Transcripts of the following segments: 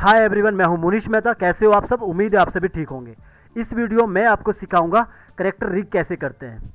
Hi everyone, मैं हूं मुनीश मेहता। कैसे हो आप सब? उम्मीद है आप सभी ठीक होंगे। इस वीडियो में आपको सिखाऊंगा करेक्टर रिग कैसे करते हैं।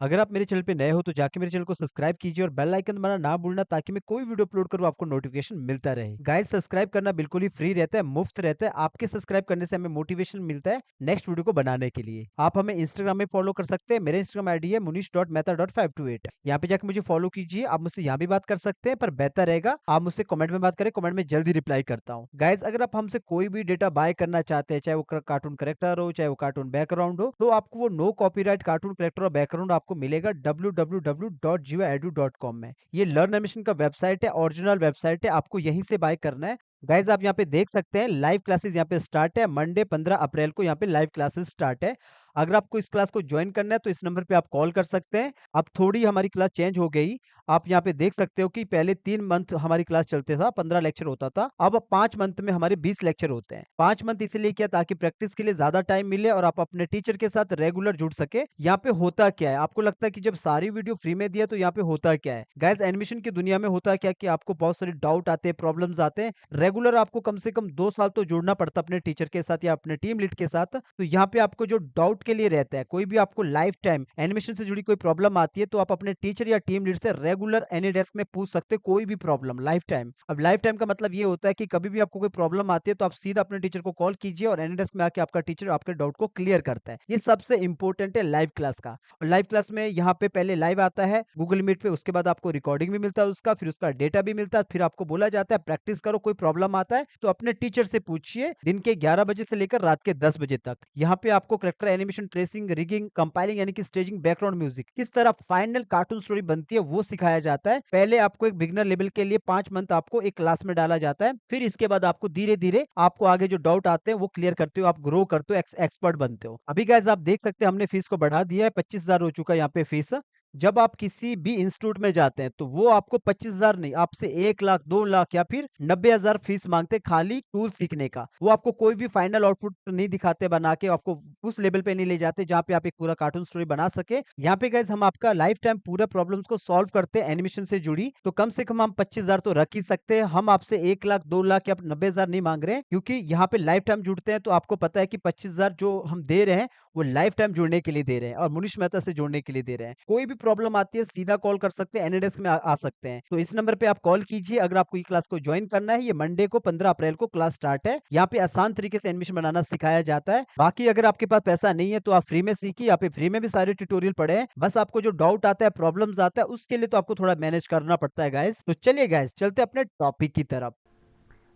अगर आप मेरे चैनल पे नए हो तो जाके मेरे चैनल को सब्सक्राइब कीजिए और बेल आइकन दबाना ना भूलना ताकि मैं कोई वीडियो अपलोड करूँ आपको नोटिफिकेशन मिलता रहे। गाइस, सब्सक्राइब करना बिल्कुल ही फ्री रहता है, मुफ्त रहता है। आपके सब्सक्राइब करने से हमें मोटिवेशन मिलता है नेक्स्ट वीडियो को बनाने के लिए। आप हमें इंस्टाग्राम में फॉलो कर सकते हैं। मेरा इंस्टाग्राम आईडी है munish.mehta.528। यहाँ पे जाकर मुझे फॉलो कीजिए। आप मुझसे यहाँ भी बात कर सकते हैं, पर बेहतर रहेगा आप मुझसे कमेंट में बात करें। कमेंट में जल्दी रिप्लाई करता हूँ। गाइस, अगर आप हमसे कोई भी डेटा बाय करना चाहते हैं, चाहे वो कार्टून करेक्टर हो, चाहे वो कार्टून बैकग्राउंड हो, तो आपको वो नो कॉपीराइट कार्टून करेक्टर और बैकग्राउंड आपको मिलेगा www.jivaedu.com में। ये लर्न एनिमेशन का वेबसाइट है, ओरिजिनल वेबसाइट है, आपको यहीं से बाय करना है। गाइज, आप यहाँ पे देख सकते हैं लाइव क्लासेस यहाँ पे स्टार्ट है। मंडे 15 अप्रैल को यहाँ पे लाइव क्लासेस स्टार्ट है। अगर आपको इस क्लास को ज्वाइन करना है तो इस नंबर पे आप कॉल कर सकते हैं। अब थोड़ी हमारी क्लास चेंज हो गई। आप यहाँ पे देख सकते हो कि पहले 3 मंथ हमारी क्लास चलते था, 15 लेक्चर होता था। अब 5 मंथ में हमारे 20 लेक्चर होते हैं। 5 मंथ इसलिए किया ताकि प्रैक्टिस के लिए ज्यादा टाइम मिले और आप अपने टीचर के साथ रेगुलर जुड़ सके। यहाँ पे होता क्या है, आपको लगता है कि जब सारी वीडियो फ्री में दिया तो यहाँ पे होता क्या है? गाइस, एनिमेशन की दुनिया में होता क्या कि आपको बहुत सारे डाउट आते हैं, प्रॉब्लम्स आते हैं। रेगुलर आपको कम से कम 2 साल तो जुड़ना पड़ता है अपने टीचर के साथ या अपने टीम लीड के साथ। तो यहाँ पे आपको जो डाउट के लिए रहता है, कोई भी आपको लाइफ टाइम एनिमेशन से जुड़ी कोई प्रॉब्लम आती है तो आप अपने टीचर या टीम लीड से रेगुलर एनी डेस्क में पूछ सकते हो कोई भी प्रॉब्लम लाइफ टाइम। अब लाइफ टाइम का मतलब ये होता है कि कभी भी आपको कोई प्रॉब्लम आती है तो आप सीधा अपने टीचर को कॉल कीजिए और एनी डेस्क में आके आपका टीचर आपके डाउट को क्लियर करता है। ये सबसे इंपॉर्टेंट है लाइव क्लास का। और लाइव क्लास में यहाँ पे पहले लाइव आता है गूगल मीट पे, उसके बाद आपको रिकॉर्डिंग भी मिलता है उसका, फिर उसका डेटा भी मिलता है, फिर आपको बोला जाता है प्रैक्टिस करो। कोई प्रॉब्लम आता है तो अपने टीचर से पूछिए दिन के 11 बजे से लेकर रात के 10 बजे तक। यहाँ पे आपको character animation, tracing, rigging, compiling यानी कि स्टेजिंग, बैकग्राउंड म्यूजिक किस तरह फाइनल कार्टून स्टोरी बनती है वो सिखाया जाता है। पहले आपको एक बिगिनर लेवल के लिए 5 मंथ आपको एक क्लास में डाला जाता है, फिर इसके बाद आपको धीरे धीरे आपको आगे जो डाउट आते हैं वो क्लियर करते हो, आप ग्रो करते हो, एक्सपर्ट बनते हो। अभी गाइस आप देख सकते हैं हमने फीस को बढ़ा दिया है, 25,000 हो चुका है यहाँ पे फीस। जब आप किसी भी इंस्टीट्यूट में जाते हैं तो वो आपको 25,000 नहीं, आपसे 1 लाख, 2 लाख या फिर 90,000 फीस मांगते हैं खाली टूल सीखने का। वो आपको कोई भी फाइनल आउटपुट नहीं दिखाते बना के, आपको उस लेवल पे नहीं ले जाते जहाँ पे आप एक पूरा कार्टून स्टोरी बना सके। यहाँ पे गाइस हम आपका लाइफ टाइम पूरे प्रॉब्लम्स को सॉल्व करते हैं एनिमेशन से जुड़ी। तो कम से कम हम 25,000 तो रख ही सकते हैं। हम आपसे 1 लाख, 2 लाख या 90,000 नहीं मांग रहे हैं, क्योंकि यहाँ पे लाइफ टाइम जुड़ते हैं तो आपको पता है कि 25,000 जो हम दे रहे हैं वो लाइफ टाइम जुड़ने के लिए दे रहे हैं और मुनीश मेहता से जुड़ने के लिए दे रहे हैं। कोई भी प्रॉब्लम आती है सीधा कॉल कर सकते हैं, एनीडेस्क में आ सकते हैं। तो इस नंबर पे आप कॉल कीजिए अगर आपको ये क्लास को ज्वाइन करना है। ये मंडे को 15 अप्रैल को क्लास स्टार्ट है। यहाँ पे आसान तरीके से एनिमेशन बनाना सिखाया जाता है। बाकी अगर आपके पास पैसा नहीं है तो आप फ्री में सीखिए, यहाँ पे फ्री में भी सारे ट्यूटोरियल पड़े हैं। बस आपको जो डाउट आता है, प्रॉब्लम्स आता है, उसके लिए तो आपको थोड़ा मैनेज करना पड़ता है गाइस। तो चलिए गाइस, चलते हैं अपने टॉपिक की तरफ।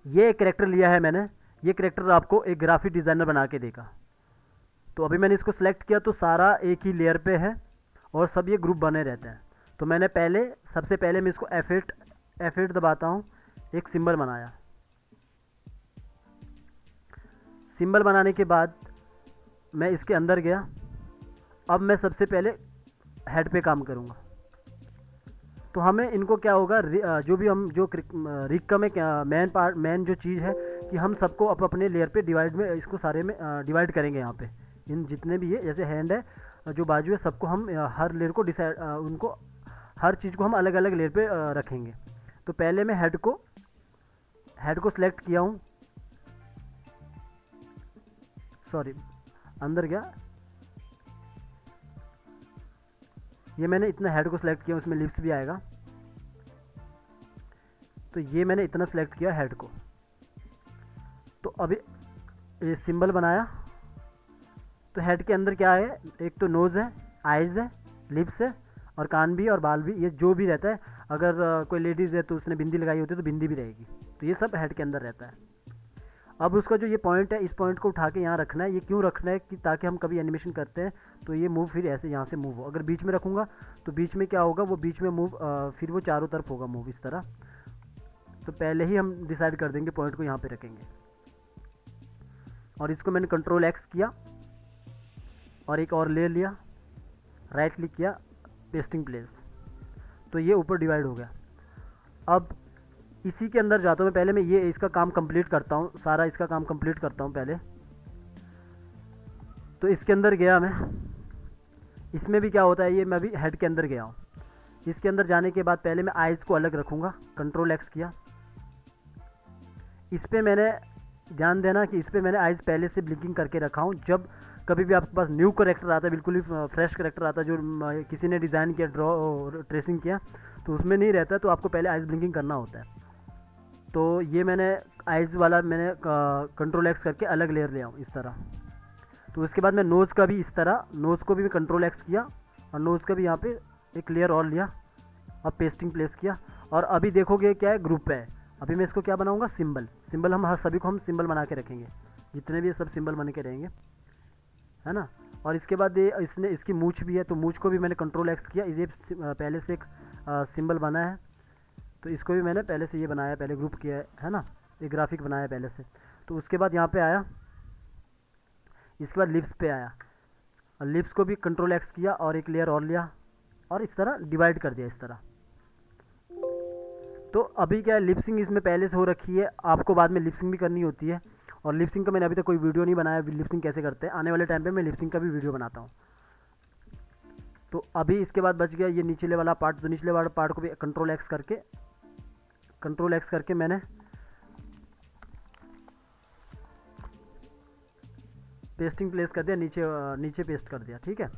ये एक करेक्टर लिया है मैंने। ये करेक्टर आपको एक ग्राफिक डिज़ाइनर बना के देगा। तो अभी मैंने इसको सिलेक्ट किया तो सारा एक ही लेयर पे है और सब ये ग्रुप बने रहते हैं। तो मैंने सबसे पहले मैं इसको F8 दबाता हूँ। एक सिंबल बनाया। सिंबल बनाने के बाद मैं इसके अंदर गया। अब मैं सबसे पहले हेड पे काम करूँगा। तो हमें इनको क्या होगा, जो भी हम जो रिग का में मेन जो चीज़ है कि हम सबको अपने लेयर पे डिवाइड में इसको सारे में डिवाइड करेंगे। यहाँ पे इन जितने भी है, जैसे हैंड है, जो बाजू है, सबको हम हर लेयर को डिसाइड उनको हर चीज़ को हम अलग अलग लेयर पे रखेंगे। तो पहले मैं हेड को सिलेक्ट किया हूँ। सॉरी, अंदर गया। ये मैंने इतना हेड को सिलेक्ट किया, उसमें लिप्स भी आएगा। तो ये मैंने इतना सिलेक्ट किया हेड को। तो अभी ये सिंबल बनाया। तो हेड के अंदर क्या है, एक तो नोज़ है, आइज़ है, लिप्स है और कान भी और बाल भी, ये जो भी रहता है। अगर कोई लेडीज़ है तो उसने बिंदी लगाई होती है तो बिंदी भी रहेगी। तो ये सब हेड के अंदर रहता है। अब उसका जो ये पॉइंट है, इस पॉइंट को उठा के यहाँ रखना है। ये क्यों रखना है कि ताकि हम कभी एनिमेशन करते हैं तो ये मूव फिर ऐसे यहाँ से मूव हो। अगर बीच में रखूँगा तो बीच में क्या होगा, वो बीच में मूव फिर वो चारों तरफ होगा मूव इस तरह। तो पहले ही हम डिसाइड कर देंगे पॉइंट को यहाँ पे रखेंगे। और इसको मैंने कंट्रोल X किया और एक और ले लिया, राइट क्लिक किया, पेस्टिंग प्लेस। तो ये ऊपर डिवाइड हो गया। अब इसी के अंदर जाता हूँ मैं। पहले मैं ये इसका काम कंप्लीट करता हूँ, सारा इसका काम कंप्लीट करता हूँ पहले। तो इसके अंदर गया मैं। इसमें भी क्या होता है, ये मैं भी हेड के अंदर गया हूँ। इसके अंदर जाने के बाद पहले मैं आइज़ को अलग रखूँगा, कंट्रोल X किया। इस पर मैंने ध्यान देना कि इस पर मैंने आइज़ पहले से ब्लिंकिंग करके रखा हूँ। जब कभी भी आपके पास न्यू करेक्टर आता है, बिल्कुल ही फ्रेश करेक्टर आता है जो किसी ने डिज़ाइन किया, ड्रॉ ट्रेसिंग किया, तो उसमें नहीं रहता, तो आपको पहले आइज़ ब्लिंकिंग करना होता है। तो ये मैंने आइज़ वाला मैंने कंट्रोल एक्स करके अलग लेयर ले आऊँ इस तरह। तो उसके बाद मैं नोज़ का भी इस तरह, नोज़ को भी मैं कंट्रोल एक्स किया और नोज़ का भी यहाँ पे एक लेयर और लिया और पेस्टिंग प्लेस किया। और अभी देखोगे क्या है, ग्रुप है। अभी मैं इसको क्या बनाऊंगा, सिंबल। सिंबल हम हर सभी को हम सिंबल बना के रखेंगे, जितने भी ये सब सिंबल बन के रहेंगे, है ना। और इसके बाद ये इसने इसकी मूछ भी है, तो मूछ को भी मैंने कंट्रोल एक्स किया। ये पहले से एक सिंबल बना है, तो इसको भी मैंने पहले से ये बनाया, पहले ग्रुप किया है ना, एक ग्राफिक बनाया पहले से। तो उसके बाद यहाँ पे आया, इसके बाद लिप्स पे आया और लिप्स को भी कंट्रोल एक्स किया और एक लेयर और लिया और इस तरह डिवाइड कर दिया इस तरह। तो अभी क्या है, लिपसिंग इसमें पहले से हो रखी है, आपको बाद में लिपसिंग भी करनी होती है। और लिपसिंग का मैंने अभी तक कोई वीडियो नहीं बनाया, लिपसिंग कैसे करते हैं। आने वाले टाइम पे मैं लिपसिंग का भी वीडियो बनाता हूँ। तो अभी इसके बाद बच गया ये निचले वाला पार्ट। तो निचले वाला पार्ट को भी कंट्रोल एक्स करके मैंने पेस्टिंग प्लेस कर दिया, नीचे पेस्ट कर दिया, ठीक है।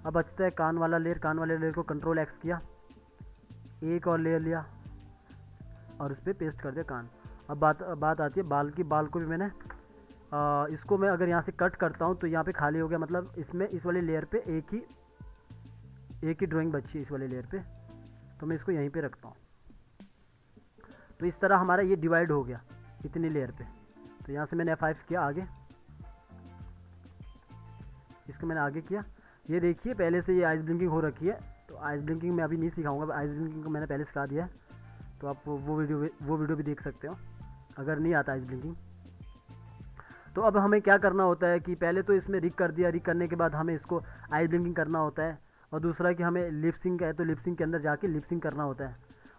अब बचता है कान वाला लेयर। कान वाले लेयर को कंट्रोल एक्स किया, एक और लेयर लिया और उस पर पेस्ट कर दिया कान। अब बात आती है बाल की। बाल को भी मैंने इसको मैं अगर यहाँ से कट करता हूँ तो यहाँ पे खाली हो गया, मतलब इसमें इस वाले लेयर पे एक ही ड्राइंग बची है इस वाले लेयर पे, तो मैं इसको यहीं पे रखता हूँ। तो इस तरह हमारा ये डिवाइड हो गया इतनी लेयर पे। तो यहाँ से मैंने F5 किया, आगे इसको मैंने आगे किया। ये देखिए पहले से ये आइस ब्लिंकिंग हो रखी है। तो आइस ब्लिंकिंग मैं अभी नहीं सिखाऊंगा, आइस ब्लिंकिंग को मैंने पहले सिखा दिया है, तो आप वो वीडियो भी देख सकते हो अगर नहीं आता आइस ब्लिंकिंग। तो अब हमें क्या करना होता है कि पहले तो इसमें रिग कर दिया, रिग करने के बाद हमें इसको आइस ब्लिंकिंग करना होता है। और दूसरा कि हमें लिपसिंग है, तो लिपसिंग के अंदर जाके लिपसिंग करना होता है।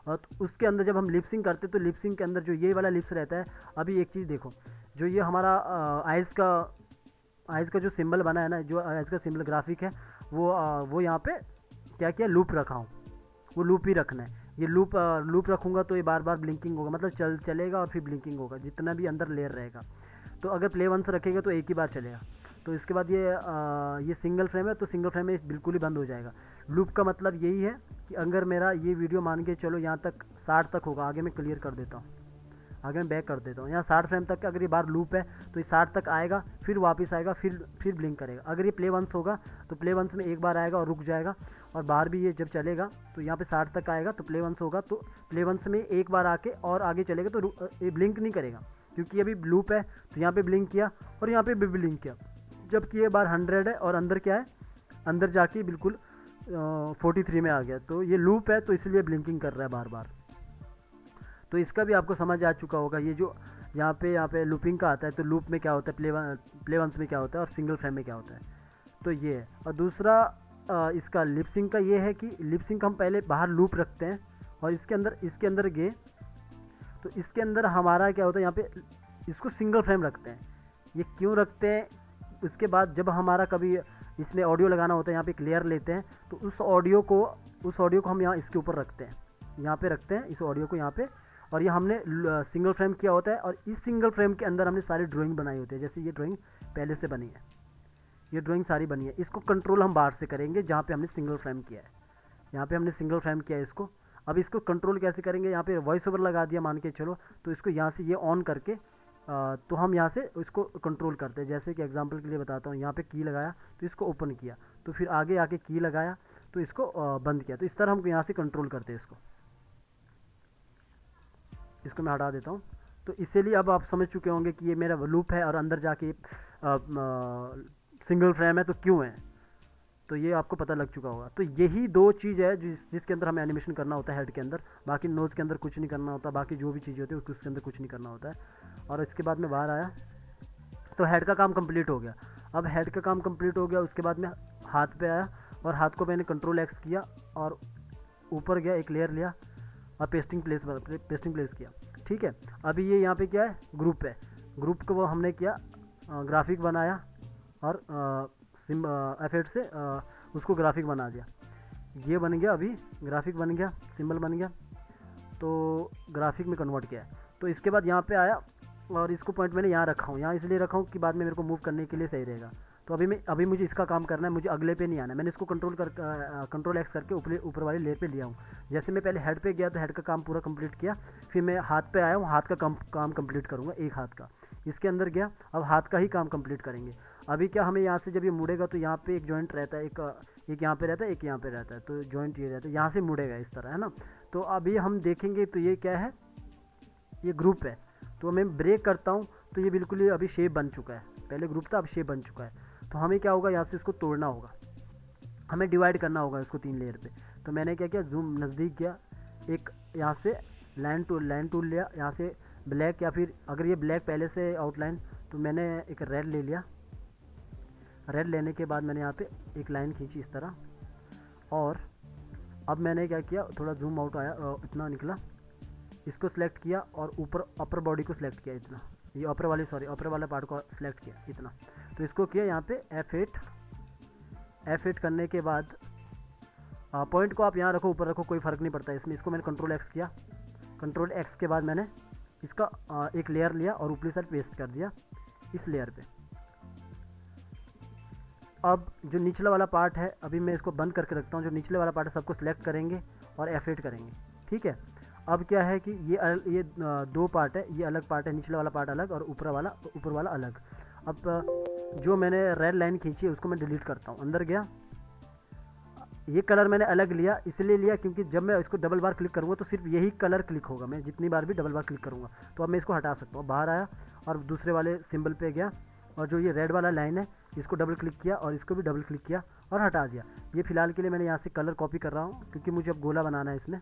और उसके अंदर जब हम लिपसिंग करते हैं तो लिपसिंग के अंदर जो ये वाला लिप्स रहता है, अभी एक चीज़ देखो, जो ये हमारा आइज़ का जो सिंबल बना है ना, जो आइज़ का सिंबल ग्राफिक है, वो यहाँ पे क्या किया, लूप रखा हूँ। वो लूप ही रखना है। ये लूप रखूँगा तो ये बार बार ब्लिंकिंग होगा, मतलब चलेगा और फिर ब्लिंकिंग होगा जितना भी अंदर लेयर रहेगा। तो अगर प्ले वन से रखेगा तो एक ही बार चलेगा। तो इसके बाद ये सिंगल फ्रेम है, तो सिंगल फ्रेम में बिल्कुल ही बंद हो जाएगा। लूप का मतलब यही है कि अगर मेरा ये वीडियो मान के चलो यहाँ तक 60 तक होगा, आगे मैं क्लियर कर देता हूँ, आगे मैं बैक कर देता हूँ। यहाँ 60 फ्रेम तक अगर ये बार लूप है तो ये 60 तक आएगा, फिर वापस आएगा, फिर ब्लिंक करेगा। अगर ये प्ले वंस होगा तो प्ले वंस में एक बार आएगा और रुक जाएगा, और बाहर भी ये जब चलेगा तो यहाँ पे 60 तक आएगा। तो प्ले वंस होगा तो प्ले वंस में एक बार आके और आगे चलेगा, तो ये ब्लिंक नहीं करेगा क्योंकि अभी लूप है। तो यहाँ पे ब्लिंक किया और यहाँ पे भी ब्लिंक किया, जबकि ये बार 100 है और अंदर क्या है, अंदर जाके बिल्कुल 43 में आ गया। तो ये लूप है तो इसलिए ब्लिंकिंग कर रहा है बार बार। तो इसका भी आपको समझ आ चुका होगा। ये जो यहाँ पे लूपिंग का आता है, तो लूप में क्या होता है, प्ले वंस में क्या होता है और सिंगल फ्रेम में क्या होता है, तो ये है। और दूसरा इसका लिपसिंग का ये है कि लिपसिंग हम पहले बाहर लूप रखते हैं और इसके अंदर गए तो इसके अंदर हमारा क्या होता है, यहाँ पे इसको सिंगल फ्रेम रखते हैं। ये क्यों रखते हैं, उसके बाद जब हमारा कभी इसमें ऑडियो लगाना होता है, यहाँ पे एक लेयर लेते हैं, तो उस ऑडियो को हम यहाँ इसके ऊपर रखते हैं, यहाँ पे रखते हैं इस ऑडियो को यहाँ पे। और ये हमने सिंगल फ्रेम किया होता है, और इस सिंगल फ्रेम के अंदर हमने सारी ड्राइंग बनाई होती है। जैसे ये ड्राइंग पहले से बनी है, ये ड्राइंग सारी बनी है। इसको कंट्रोल हम बाहर से करेंगे जहाँ पे हमने सिंगल फ्रेम किया है, यहाँ पे हमने सिंगल फ्रेम किया है इसको। अब इसको कंट्रोल कैसे करेंगे, यहाँ पे वॉइस ओवर लगा दिया मान के चलो, तो इसको यहाँ से ये ऑन करके तो हम यहाँ से इसको कंट्रोल करते हैं। जैसे कि एग्जांपल के लिए बताता हूँ, यहाँ पे की लगाया तो इसको ओपन किया, तो फिर आगे आके की लगाया तो इसको बंद किया। तो इस तरह हम यहाँ से कंट्रोल करते हैं इसको मैं हटा देता हूँ। तो इसीलिए अब आप समझ चुके होंगे कि ये मेरा लूप है और अंदर जाके सिंगल फ्रेम है, तो क्यों है, तो ये आपको पता लग चुका होगा। तो यही दो चीज़ है जिसके अंदर हमें एनिमेशन करना होता है हेड के अंदर। बाकी नोज़ के अंदर कुछ नहीं करना होता, बाकी जो भी चीज़ें होती है उसके अंदर कुछ नहीं करना होता है। और इसके बाद में बाहर आया तो हेड का काम कंप्लीट हो गया। अब हेड का काम कंप्लीट हो गया, उसके बाद में हाथ पे आया और हाथ को मैंने कंट्रोल एक्स किया और ऊपर गया, एक लेयर लिया और पेस्टिंग प्लेस किया, ठीक है। अभी ये यहाँ पे क्या है, ग्रुप है। ग्रुप को वो हमने किया, ग्राफिक बनाया और F8 से उसको ग्राफिक बना दिया। ये बन गया, अभी ग्राफिक बन गया, सिंबल बन गया, तो ग्राफिक में कन्वर्ट किया है। तो इसके बाद यहाँ पे आया और इसको पॉइंट मैंने यहाँ रखा हूँ, यहाँ इसलिए रखा हूँ कि बाद में मेरे को मूव करने के लिए सही रहेगा। तो अभी मुझे इसका काम करना है, मुझे अगले पे नहीं आना है। मैंने इसको कंट्रोल एक्स करके ऊपर वाली लेयर पे लिया हूँ। जैसे मैं पहले हेड पे गया तो हेड का काम पूरा कंप्लीट किया, फिर मैं हाथ पे आया हूँ, हाथ का काम कंप्लीट करूँगा, एक हाथ का इसके अंदर गया, अब हाथ का ही काम कंप्लीट करेंगे। अभी क्या हमें यहाँ से जब ये मुड़ेगा तो यहाँ पे एक जॉइंट रहता है, एक यहाँ पे रहता है, एक यहाँ पे रहता है, तो जॉइंट ये रहता है, यहाँ से मुड़ेगा इस तरह, है ना। तो अभी हम देखेंगे तो ये क्या है, ये ग्रुप है। तो मैं ब्रेक करता हूँ तो ये बिल्कुल ही अभी शेप बन चुका है, पहले ग्रुप था अब शेप बन चुका है। तो हमें क्या होगा, यहाँ से इसको तोड़ना होगा, हमें डिवाइड करना होगा इसको 3 लेयर पे। तो मैंने क्या किया, जूम नज़दीक गया, एक यहाँ से लाइन टूल लिया, यहाँ से ब्लैक, या फिर अगर ये ब्लैक पहले से आउटलाइन तो मैंने एक रेड ले लिया। रेड लेने के बाद मैंने यहाँ पे एक लाइन खींची इस तरह, और अब मैंने क्या किया, थोड़ा जूम आउट आया, इतना निकला, इसको सिलेक्ट किया और ऊपर अपर बॉडी को सिलेक्ट किया इतना, ये अपर वाला पार्ट को सिलेक्ट किया इतना। तो इसको किया यहाँ पे F8 करने के बाद पॉइंट को आप यहाँ रखो ऊपर रखो कोई फ़र्क नहीं पड़ता इसमें। इसको मैंने कंट्रोल एक्स किया, कंट्रोल एक्स के बाद मैंने इसका एक लेयर लिया और ऊपरी साइड पेस्ट कर दिया इस लेयर पे। अब जो निचला वाला पार्ट है अभी मैं इसको बंद करके रखता हूँ, जो निचले वाला पार्ट है सबको सिलेक्ट करेंगे और F8 करेंगे, ठीक है। अब क्या है कि ये 2 पार्ट है, ये अलग पार्ट है, निचला वाला पार्ट अलग और ऊपर वाला अलग। अब जो मैंने रेड लाइन खींची है उसको मैं डिलीट करता हूँ, अंदर गया, ये कलर मैंने अलग लिया, इसलिए लिया क्योंकि जब मैं इसको डबल बार क्लिक करूँगा तो सिर्फ यही कलर क्लिक होगा, मैं जितनी बार भी डबल बार क्लिक करूँगा। तो अब मैं इसको हटा सकता हूँ, बाहर आया और दूसरे वाले सिंबल पे गया और जो ये रेड वाला लाइन है इसको डबल क्लिक किया और इसको भी डबल क्लिक किया और हटा दिया। ये फ़िलहाल के लिए मैंने यहाँ से कलर कॉपी कर रहा हूँ क्योंकि मुझे अब गोला बनाना है इसमें।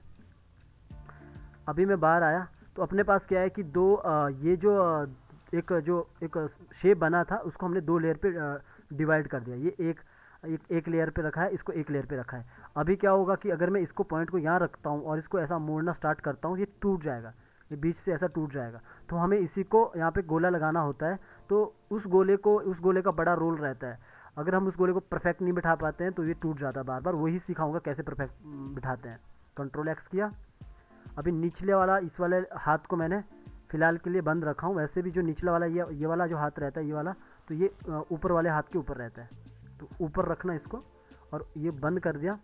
अभी मैं बाहर आया तो अपने पास क्या है कि ये जो एक शेप बना था उसको हमने 2 लेयर पे डिवाइड कर दिया। ये एक लेयर पे रखा है, इसको एक लेयर पे रखा है। अभी क्या होगा कि अगर मैं इसको पॉइंट को यहाँ रखता हूँ और इसको ऐसा मोड़ना स्टार्ट करता हूँ, ये टूट जाएगा, ये बीच से ऐसा टूट जाएगा। तो हमें इसी को यहाँ पे गोला लगाना होता है। तो उस गोले का बड़ा रोल रहता है। अगर हम उस गोले को परफेक्ट नहीं बिठा पाते हैं तो ये टूट जाता है बार बार। वही सिखाऊंगा कैसे परफेक्ट बिठाते हैं। कंट्रोल एक्स किया, अभी निचले वाला इस वाले हाथ को मैंने फ़िलहाल के लिए बंद रखा हूँ। वैसे भी जो निचला वाला ये वाला जो हाथ रहता है, ये वाला, तो ये ऊपर वाले हाथ के ऊपर रहता है, तो ऊपर रखना इसको, और ये बंद कर दिया।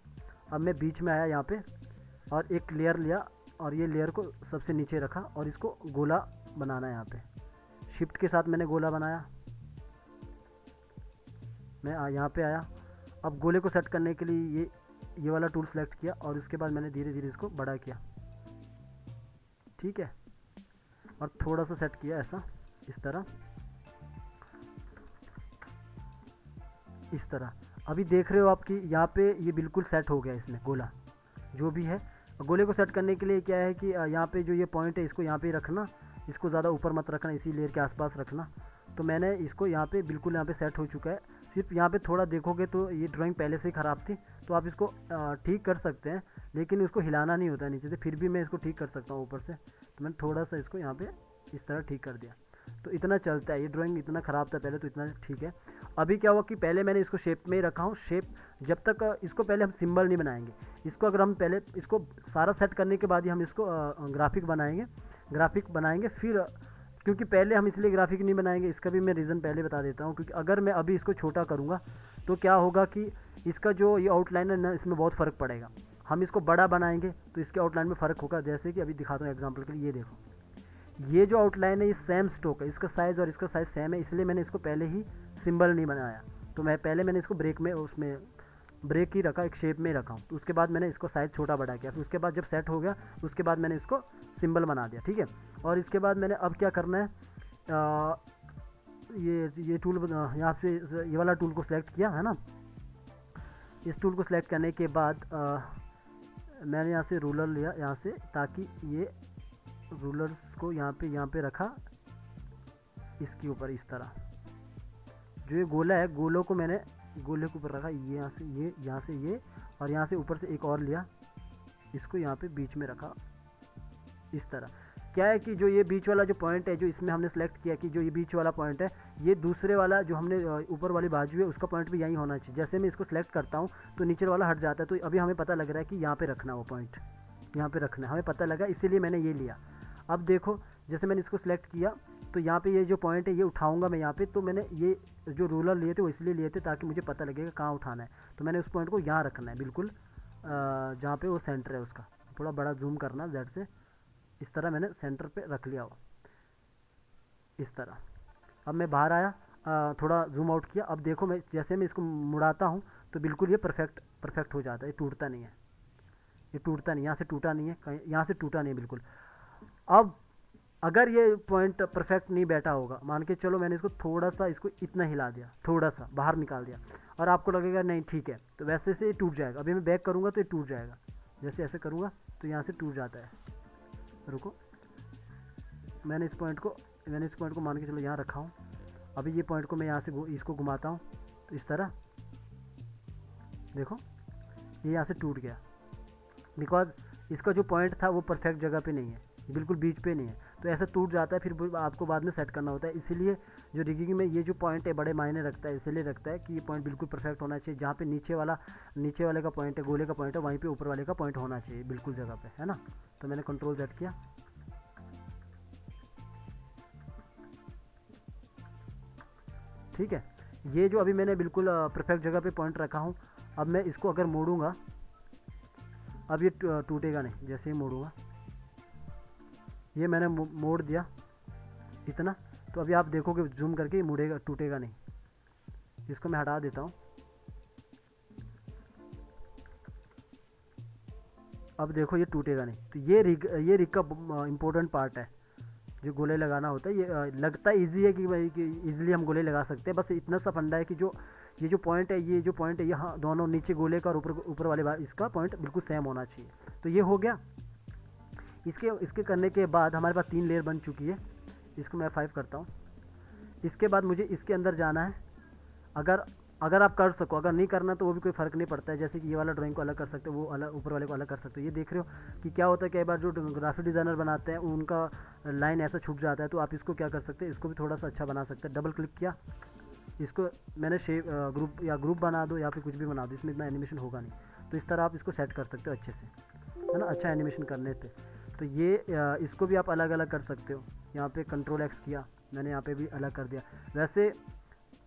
अब मैं बीच में आया यहाँ पे और एक लेयर लिया और ये लेयर को सबसे नीचे रखा और इसको गोला बनाना है। यहाँ पे शिफ्ट के साथ मैंने गोला बनाया। मैं यहाँ पे आया, अब गोले को सेट करने के लिए ये वाला टूल सेलेक्ट किया और उसके बाद मैंने धीरे धीरे इसको बड़ा किया, ठीक है, और थोड़ा सा सेट किया ऐसा, इस तरह। अभी देख रहे हो आप कि यहाँ पे ये बिल्कुल सेट हो गया इसमें गोला जो भी है। गोले को सेट करने के लिए क्या है कि यहाँ पे जो ये पॉइंट है इसको यहाँ पे रखना, इसको ज़्यादा ऊपर मत रखना, इसी लेयर के आसपास रखना। तो मैंने इसको यहाँ पे बिल्कुल यहाँ पे सेट हो चुका है। सिर्फ यहाँ पे थोड़ा देखोगे तो ये ड्राइंग पहले से ही ख़राब थी, तो आप इसको ठीक कर सकते हैं, लेकिन उसको हिलाना नहीं होता है नीचे से। फिर भी मैं इसको ठीक कर सकता हूँ ऊपर से, तो मैंने थोड़ा सा इसको यहाँ पे इस तरह ठीक कर दिया। तो इतना चलता है। ये ड्राइंग इतना ख़राब था पहले, तो इतना ठीक है। अभी क्या हुआ कि पहले मैंने इसको शेप में ही रखा हूँ। शेप जब तक इसको पहले हम सिंबल नहीं बनाएंगे, इसको अगर हम पहले इसको सारा सेट करने के बाद ही हम इसको ग्राफिक बनाएंगे फिर, क्योंकि पहले हम इसलिए ग्राफिक नहीं बनाएंगे, इसका भी मैं रीज़न पहले बता देता हूँ। क्योंकि अगर मैं अभी इसको छोटा करूँगा तो क्या होगा कि इसका जो ये आउटलाइन है ना, इसमें बहुत फ़र्क पड़ेगा। हम इसको बड़ा बनाएंगे तो इसके आउटलाइन में फ़र्क होगा। जैसे कि अभी दिखाता हूँ एग्जाम्पल के लिए, ये देखो, ये जो आउटलाइन है ये सेम स्ट्रोक है, इसका साइज़ और इसका साइज़ सेम है, इसलिए मैंने इसको पहले ही सिंबल नहीं बनाया। तो मैंने इसको ब्रेक ही रखा, एक शेप में रखा हूँ। तो उसके बाद मैंने इसको साइज़ छोटा बड़ा किया। फिर उसके बाद जब सेट हो गया उसके बाद मैंने इसको सिंबल बना दिया, ठीक है। और इसके बाद मैंने अब क्या करना है, ये टूल यहाँ से ये वाला टूल को सिलेक्ट किया है ना। इस टूल को सिलेक्ट करने के बाद मैंने यहाँ से रूलर लिया यहाँ से, ताकि ये रूलर्स को यहाँ पे रखा इसके ऊपर इस तरह। जो ये गोला है, गोलों को मैंने गोले के ऊपर रखा, ये यहाँ से ये और यहाँ से ऊपर से एक और लिया, इसको यहाँ पे बीच में रखा इस तरह। क्या है कि जो ये बीच वाला जो पॉइंट है, जो इसमें हमने सेलेक्ट किया कि जो ये बीच वाला पॉइंट है, ये दूसरे वाला जो हमने ऊपर वाली बाजू है उसका पॉइंट भी यहीं होना चाहिए। जैसे मैं इसको सेलेक्ट करता हूँ तो नीचे वाला हट जाता है। तो अभी हमें पता लग रहा है कि यहाँ पे रखना, वो पॉइंट यहाँ पे रखना हमें पता लगा, इसीलिए मैंने ये लिया। अब देखो, जैसे मैंने इसको सेलेक्ट किया तो यहाँ पे ये जो पॉइंट है ये उठाऊंगा मैं यहाँ पे, तो मैंने ये जो रूलर लिए थे वो इसलिए लिए थे ताकि मुझे पता लगेगा कहाँ उठाना है। तो मैंने उस पॉइंट को यहाँ रखना है बिल्कुल जहाँ पे वो सेंटर है उसका। थोड़ा बड़ा जूम करना जेड से, इस तरह मैंने सेंटर पे रख लिया हो, इस तरह। अब मैं बाहर आया, थोड़ा जूम आउट किया। अब देखो मैं जैसे मैं इसको मुड़ाता हूँ तो बिल्कुल ये परफेक्ट हो जाता है, ये टूटता नहीं है, ये टूटता नहीं, यहाँ से टूटा नहीं है, कहीं यहाँ से टूटा नहीं है बिल्कुल। अब अगर ये पॉइंट परफेक्ट नहीं बैठा होगा, मान के चलो मैंने इसको थोड़ा सा इसको इतना हिला दिया, थोड़ा सा बाहर निकाल दिया, और आपको लगेगा नहीं ठीक है, तो वैसे से ये टूट जाएगा। अभी मैं बैक करूँगा तो ये टूट जाएगा, जैसे ऐसे करूँगा तो यहाँ से टूट जाता है। रुको, मैंने इस पॉइंट को मान के चलो यहाँ रखा हूँ। अभी ये पॉइंट को मैं यहाँ से इसको घुमाता हूँ तो इस तरह देखो ये यहाँ से टूट गया, बिकॉज इसका जो पॉइंट था वो परफेक्ट जगह पे नहीं है, बिल्कुल बीच पे नहीं है, तो ऐसा टूट जाता है। फिर आपको बाद में सेट करना होता है। इसीलिए जो रिगिंग में ये जो पॉइंट है बड़े मायने रखता है, इसलिए रखता है कि ये पॉइंट बिल्कुल परफेक्ट होना चाहिए। जहाँ पे नीचे वाले का पॉइंट है, गोले का पॉइंट है, वहीं पे ऊपर वाले का पॉइंट होना चाहिए बिल्कुल जगह पे, है ना। तो मैंने कंट्रोल सेट किया, ठीक है। ये जो अभी मैंने बिल्कुल परफेक्ट जगह पे पॉइंट रखा हूँ, अब मैं इसको अगर मोड़ूंगा, अब ये टूटेगा नहीं। जैसे ही मोड़ूंगा, ये मैंने मोड़ दिया इतना, तो अभी आप देखोगे जूम करके मुड़ेगा, टूटेगा नहीं। इसको मैं हटा देता हूँ। अब देखो ये टूटेगा नहीं। तो ये रिग का इम्पोर्टेंट पार्ट है, जो गोले लगाना होता है। ये लगता है इजी है कि भाई कि इजीली हम गोले लगा सकते हैं, बस इतना सा फंडा है कि ये जो पॉइंट है यहाँ दोनों नीचे गोले का और ऊपर वाले इसका पॉइंट बिल्कुल सेम होना चाहिए। तो ये हो गया। इसके करने के बाद हमारे पास 3 लेयर बन चुकी है। इसको मैं 5 करता हूँ। इसके बाद मुझे इसके अंदर जाना है। अगर आप कर सको, अगर नहीं करना तो वो भी कोई फ़र्क नहीं पड़ता है। जैसे कि ये वाला ड्राइंग को अलग कर सकते हो, वो अलग, ऊपर वाले को अलग कर सकते हो। ये देख रहे हो कि क्या होता है, कई बार जो ग्राफिक डिज़ाइनर बनाते हैं उनका लाइन ऐसा छूट जाता है, तो आप इसको क्या कर सकते हैं, इसको भी थोड़ा सा अच्छा बना सकते हैं। डबल क्लिक किया, इसको मैंने शेप ग्रुप बना दो या फिर कुछ भी बना दो, इसमें इतना एनिमेशन होगा नहीं। तो इस तरह आप इसको सेट कर सकते हो अच्छे से, है ना, अच्छा एनिमेशन करने पे। तो ये इसको भी आप अलग अलग कर सकते हो। यहाँ पे कंट्रोल एक्स किया मैंने, यहाँ पे भी अलग कर दिया। वैसे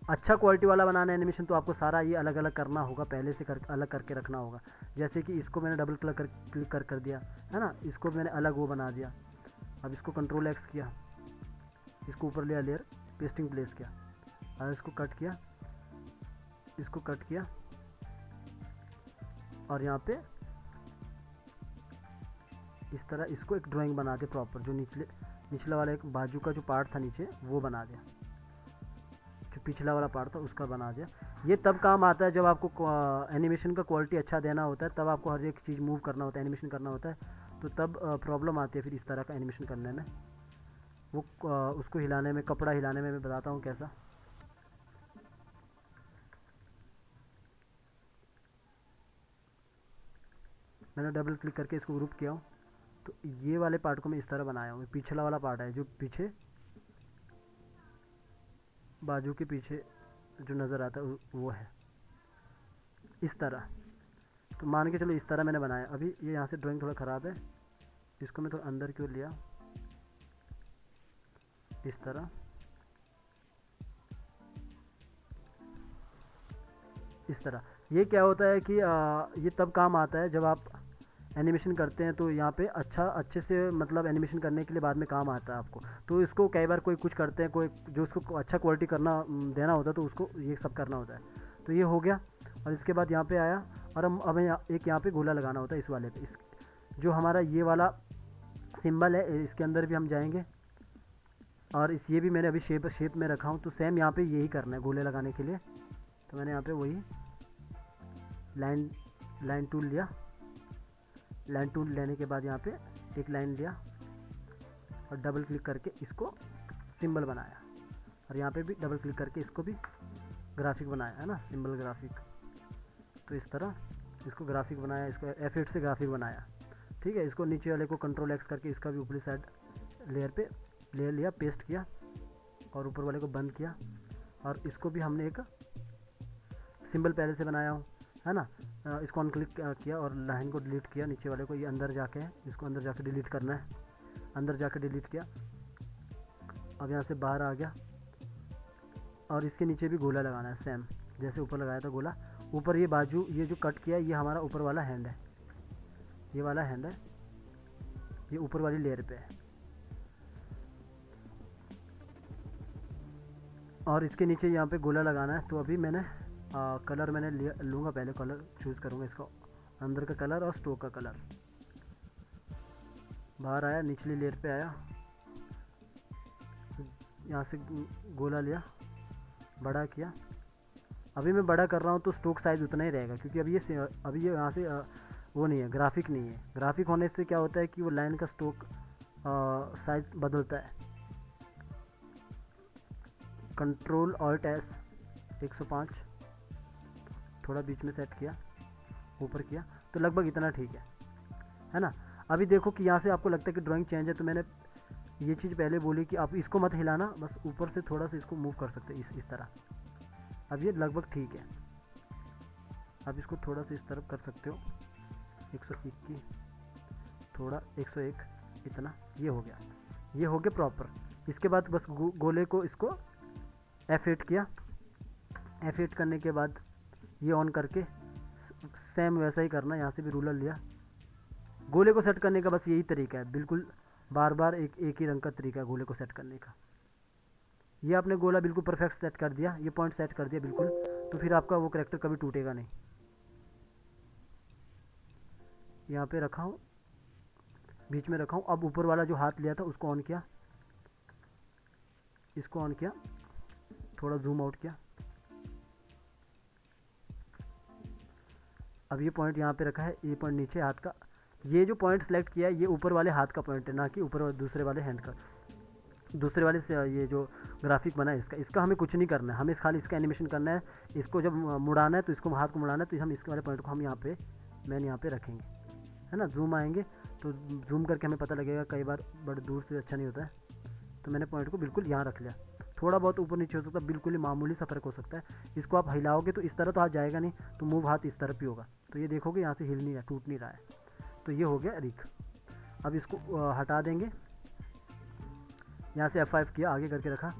अच्छा क्वालिटी वाला बनाना है एनिमेशन, तो आपको सारा ये अलग अलग करना होगा, पहले से अलग करके रखना होगा। जैसे कि इसको मैंने डबल क्लिक कर दिया, है ना, इसको मैंने अलग वो बना दिया। अब इसको कंट्रोल एक्स किया, इसको ऊपर लिया, लेयर पेस्टिंग प्लेस किया, और इसको कट किया, इसको कट किया, और यहाँ पे इस तरह इसको एक ड्राइंग बना दे प्रॉपर। जो निचला वाला एक बाजू का जो पार्ट था नीचे, वो बना दिया। जो पिछला वाला पार्ट था उसका बना दिया। ये तब काम आता है जब आपको एनिमेशन का क्वालिटी अच्छा देना होता है, तब आपको हर एक चीज़ मूव करना होता है, एनिमेशन करना होता है, तो तब प्रॉब्लम आती है फिर इस तरह का एनिमेशन करने में। वो उसको हिलाने में, कपड़ा हिलाने में मैं बताता हूँ कैसा। मैंने डबल क्लिक करके इसको ग्रुप किया हूँ, तो ये वाले पार्ट को मैं इस तरह बनाया हूँ। पिछला वाला पार्ट है जो पीछे बाजू के पीछे जो नज़र आता है वो है इस तरह। तो मान के चलो इस तरह मैंने बनाया। अभी ये यहाँ से ड्राइंग थोड़ा ख़राब है, इसको मैं थोड़ा अंदर की ओर लिया इस तरह, इस तरह। ये क्या होता है कि ये तब काम आता है जब आप एनिमेशन करते हैं, तो यहाँ पे अच्छे से मतलब एनिमेशन करने के लिए बाद में काम आता है आपको। तो इसको कई बार कोई कुछ करते हैं, कोई जो उसको अच्छा क्वालिटी करना देना होता है, तो उसको ये सब करना होता है। तो ये हो गया। और इसके बाद यहाँ पे आया, और हमें एक यहाँ पे गोला लगाना होता है इस वाले पे। इस जो हमारा ये वाला सिंबल है, इसके अंदर भी हम जाएंगे, और ये भी मैंने अभी शेप में रखा हूँ। तो सेम यहाँ पे यही करना है गोले लगाने के लिए। तो मैंने यहाँ पे वही लाइन टूल लिया। लाइन टूल लेने के बाद यहाँ पे एक लाइन लिया और डबल क्लिक करके इसको सिंबल बनाया, और यहाँ पे भी डबल क्लिक करके इसको भी ग्राफिक बनाया, है ना, सिंबल ग्राफिक। तो इस तरह इसको ग्राफिक बनाया, इसको F8 से ग्राफिक बनाया, ठीक है। इसको नीचे वाले को कंट्रोल एक्स करके इसका भी ऊपरी साइड लेयर लिया, पेस्ट किया, और ऊपर वाले को बंद किया। और इसको भी हमने एक सिंबल पहले से बनाया हूँ, है ना। इसको अनक्लिक किया और लाइन को डिलीट किया, नीचे वाले को। ये अंदर जाके है, इसको अंदर जाके डिलीट करना है, अंदर जाके डिलीट किया। अब यहाँ से बाहर आ गया और इसके नीचे भी गोला लगाना है सेम जैसे ऊपर लगाया था गोला। ऊपर ये बाजू ये जो कट किया है ये हमारा ऊपर वाला हैंड है, ये वाला हैंड है, ये ऊपर वाली लेयर पे है। और इसके नीचे यहाँ पे गोला लगाना है। तो अभी मैंने कलर मैंने लूँगा, पहले कलर चूज़ करूँगा इसका, अंदर का कलर और स्टोक का कलर। बाहर आया, निचली लेयर पे आया, यहाँ से गोला लिया, बड़ा किया। अभी मैं बड़ा कर रहा हूँ तो स्टोक साइज़ उतना ही रहेगा क्योंकि अभी ये यहाँ से वो नहीं है, ग्राफिक नहीं है। ग्राफिक होने से क्या होता है कि वो लाइन का स्टोक साइज़ बदलता है। कंट्रोल ऑल्ट एस 105, थोड़ा बीच में सेट किया, ऊपर किया, तो लगभग इतना ठीक है ना। अभी देखो कि यहाँ से आपको लगता है कि ड्राइंग चेंज है, तो मैंने ये चीज़ पहले बोली कि आप इसको मत हिलाना, बस ऊपर से थोड़ा सा इसको मूव कर सकते हैं इस तरह। अब ये लगभग ठीक है। अब इसको थोड़ा सा इस तरफ कर सकते हो, 121, थोड़ा 101, इतना, ये हो गया, ये हो गया प्रॉपर। इसके बाद बस गोले को इसको F8 किया। F8 करने के बाद ये ऑन करके सेम वैसा ही करना, यहाँ से भी रूलर लिया। गोले को सेट करने का बस यही तरीका है, बिल्कुल बार बार एक ही रंग का तरीका है गोले को सेट करने का। ये आपने गोला बिल्कुल परफेक्ट सेट कर दिया, ये पॉइंट सेट कर दिया बिल्कुल, तो फिर आपका वो कैरेक्टर कभी टूटेगा नहीं। यहाँ पे रखा हूँ, बीच में रखा हूँ। अब ऊपर वाला जो हाथ लिया था उसको ऑन किया, इसको ऑन किया, थोड़ा जूम आउट किया। अब ये पॉइंट यहाँ पे रखा है, ये पॉइंट नीचे हाथ का, ये जो पॉइंट सेलेक्ट किया है ये ऊपर वाले हाथ का पॉइंट है, ना कि ऊपर दूसरे वाले हैंड का, दूसरे वाले से। ये जो ग्राफिक बना है इसका हमें कुछ नहीं करना है, हमें खाली इसका एनिमेशन करना है। इसको जब मुड़ाना है तो इसको हाथ को मुड़ाना है, तो हम इसके वाले पॉइंट को हम यहाँ पे मैन यहाँ पे रखेंगे, है ना। जूम आएंगे तो जूम करके हमें पता लगेगा, कई बार बड़े दूर से अच्छा नहीं होता है। तो मैंने पॉइंट को बिल्कुल यहाँ रख लिया। थोड़ा बहुत ऊपर नीचे हो सकता है, बिल्कुल ही मामूली सा फर्क हो सकता है। इसको आप हिलाओगे तो इस तरह तो हाथ जाएगा नहीं, तो मूव हाथ इस तरफ ही होगा, तो ये देखोगे यहाँ से हिल नहीं रहा, टूट नहीं रहा है। तो ये हो गया रिक। अब इसको हटा देंगे, यहाँ से F5 किया, आगे करके रखा।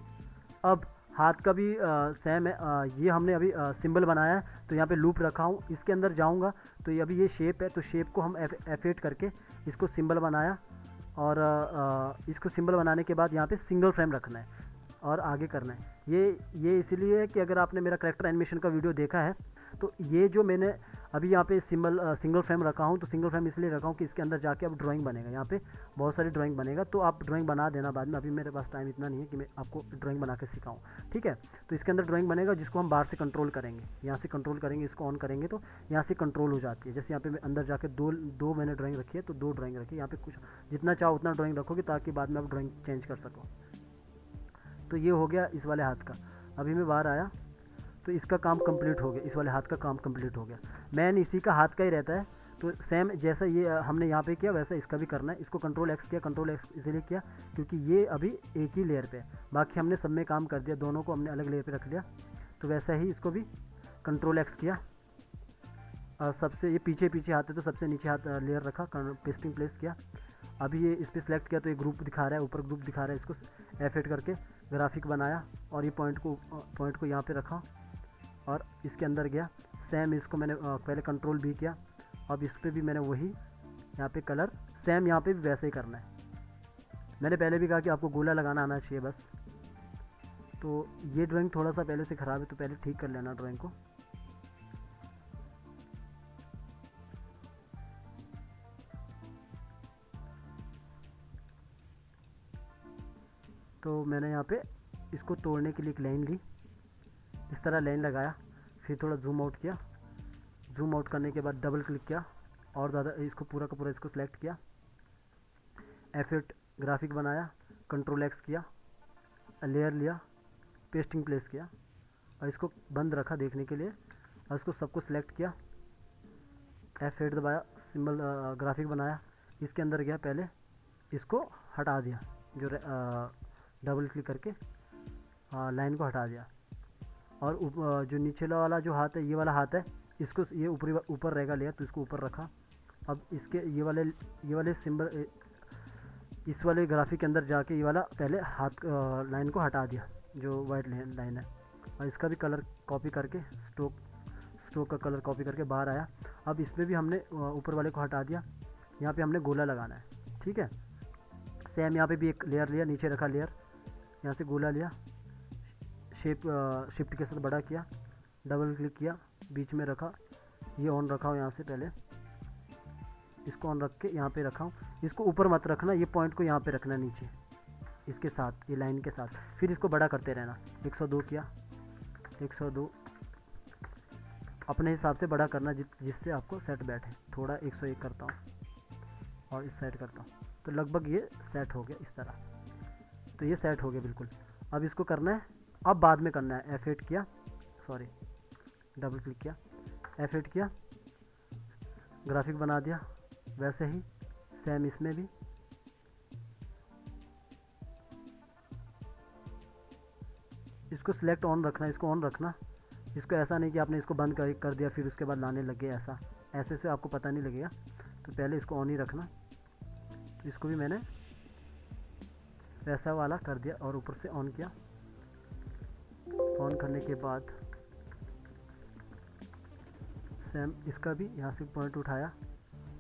अब हाथ का भी सेम है। ये हमने अभी सिंबल बनाया है, तो यहाँ पे लूप रखा हूँ, इसके अंदर जाऊँगा तो ये अभी ये शेप है, तो शेप को हम F8 करके इसको सिंबल बनाया। और इसको सिंबल बनाने के बाद यहाँ पे सिंगल फ्रेम रखना है और आगे करना है। ये इसीलिए है कि अगर आपने मेरा कैरेक्टर एनिमेशन का वीडियो देखा है तो ये जो मैंने अभी यहाँ पे सिंगल फ्रेम रखा हूँ, तो सिंगल फ्रेम इसलिए रखा हूँ कि इसके अंदर जाके अब ड्राइंग बनेगा, यहाँ पे बहुत सारी ड्राइंग बनेगा। तो आप ड्राइंग बना देना बाद में, अभी मेरे पास टाइम इतना नहीं है कि मैं आपको ड्राइंग बना के सिखाऊँ, ठीक है। तो इसके अंदर ड्राइंग बनेगा जिसको हम बाहर से कंट्रोल करेंगे, यहाँ से कंट्रोल करेंगे, इसको ऑन करेंगे तो यहाँ से कंट्रोल हो जाती है। जैसे यहाँ पे मैं अंदर जाके दो मैंने ड्राइंग रखी है, तो 2 ड्राइंग रखी है। यहाँ पे कुछ जितना चाहो उतना ड्राइंग रखोगे ताकि बाद में आप ड्राइंग चेंज कर सको। तो ये हो गया इस वाले हाथ का। अभी मैं बाहर आया तो इसका काम कंप्लीट हो गया, इस वाले हाथ का काम कंप्लीट हो गया। मैन इसी का हाथ का ही रहता है, तो सेम जैसा ये हमने यहाँ पे किया वैसा इसका भी करना है। इसको कंट्रोल X किया, कंट्रोल X इसलिए किया क्योंकि ये अभी एक ही लेयर पे है, बाकी हमने सब में काम कर दिया, दोनों को हमने अलग लेयर पे रख लिया। तो वैसा ही इसको भी कंट्रोल X किया, और सबसे ये पीछे हाथ है तो सबसे नीचे हाथ लेयर रखा, पेस्टिंग प्लेस किया। अभी ये इस पर सेलेक्ट किया तो ये ग्रुप दिखा रहा है, ऊपर ग्रुप दिखा रहा है, इसको F8 करके ग्राफिक बनाया और ये पॉइंट को यहाँ पे रखा और इसके अंदर गया। सेम इसको मैंने पहले कंट्रोल भी किया, अब इस पर भी मैंने वही यहाँ पे कलर सेम यहाँ पे भी वैसे ही करना है। मैंने पहले भी कहा कि आपको गोला लगाना आना चाहिए बस। तो ये ड्राइंग थोड़ा सा पहले से ख़राब है, तो पहले ठीक कर लेना ड्राइंग को। तो मैंने यहाँ पे इसको तोड़ने के लिए एक लाइन ली, इस तरह लाइन लगाया, फिर थोड़ा जूम आउट किया। जूम आउट करने के बाद डबल क्लिक किया और ज़्यादा इसको पूरा का पूरा इसको सिलेक्ट किया, F8 ग्राफिक बनाया, कंट्रोल X किया, लेयर लिया, पेस्टिंग प्लेस किया और इसको बंद रखा देखने के लिए, और इसको सबको सिलेक्ट किया, F8 दबाया, सिंबल ग्राफिक बनाया, इसके अंदर गया, पहले इसको हटा दिया, जो डबल क्लिक करके लाइन को हटा दिया। और जो नीचे वाला जो हाथ है, ये वाला हाथ है, इसको ये ऊपर रहेगा लेयर, तो इसको ऊपर रखा। अब इसके ये वाले सिंबल इस वाले ग्राफिक के अंदर जाके ये वाला पहले हाथ लाइन को हटा दिया जो वाइट लाइन है, और इसका भी कलर कॉपी करके स्ट्रोक का कलर कॉपी करके बाहर आया। अब इसमें भी हमने ऊपर वाले को हटा दिया, यहाँ पे हमने गोला लगाना है, ठीक है। सेम यहाँ पे भी एक लेयर लिया, नीचे रखा लेयर, यहाँ से गोला लिया, शिफ्ट के साथ बड़ा किया, डबल क्लिक किया, बीच में रखा, ये ऑन रखा हूँ यहाँ से पहले, इसको ऑन रख के यहाँ पे रखा हूँ। इसको ऊपर मत रखना, ये पॉइंट को यहाँ पे रखना नीचे इसके साथ, ये लाइन के साथ, फिर इसको बड़ा करते रहना। 102 किया, 102 अपने हिसाब से बड़ा करना जिससे आपको सेट बैठे। थोड़ा 101 करता हूँ और इस साइड करता हूँ, तो लगभग ये सेट हो गया इस तरह। तो ये सेट हो गया बिल्कुल। अब इसको करना है, अब बाद में करना है। F8 किया, सॉरी डबल क्लिक किया, F8 किया, ग्राफिक बना दिया। वैसे ही सेम इसमें भी इसको सिलेक्ट ऑन रखना, इसको ऑन रखना। इसको ऐसा नहीं कि आपने इसको बंद कर दिया फिर उसके बाद लाने लगे, ऐसे से आपको पता नहीं लगेगा। तो पहले इसको ऑन ही रखना। तो इसको भी मैंने वैसा वाला कर दिया और ऊपर से ऑन किया। ऑन करने के बाद सेम इसका भी यहाँ से पॉइंट उठाया,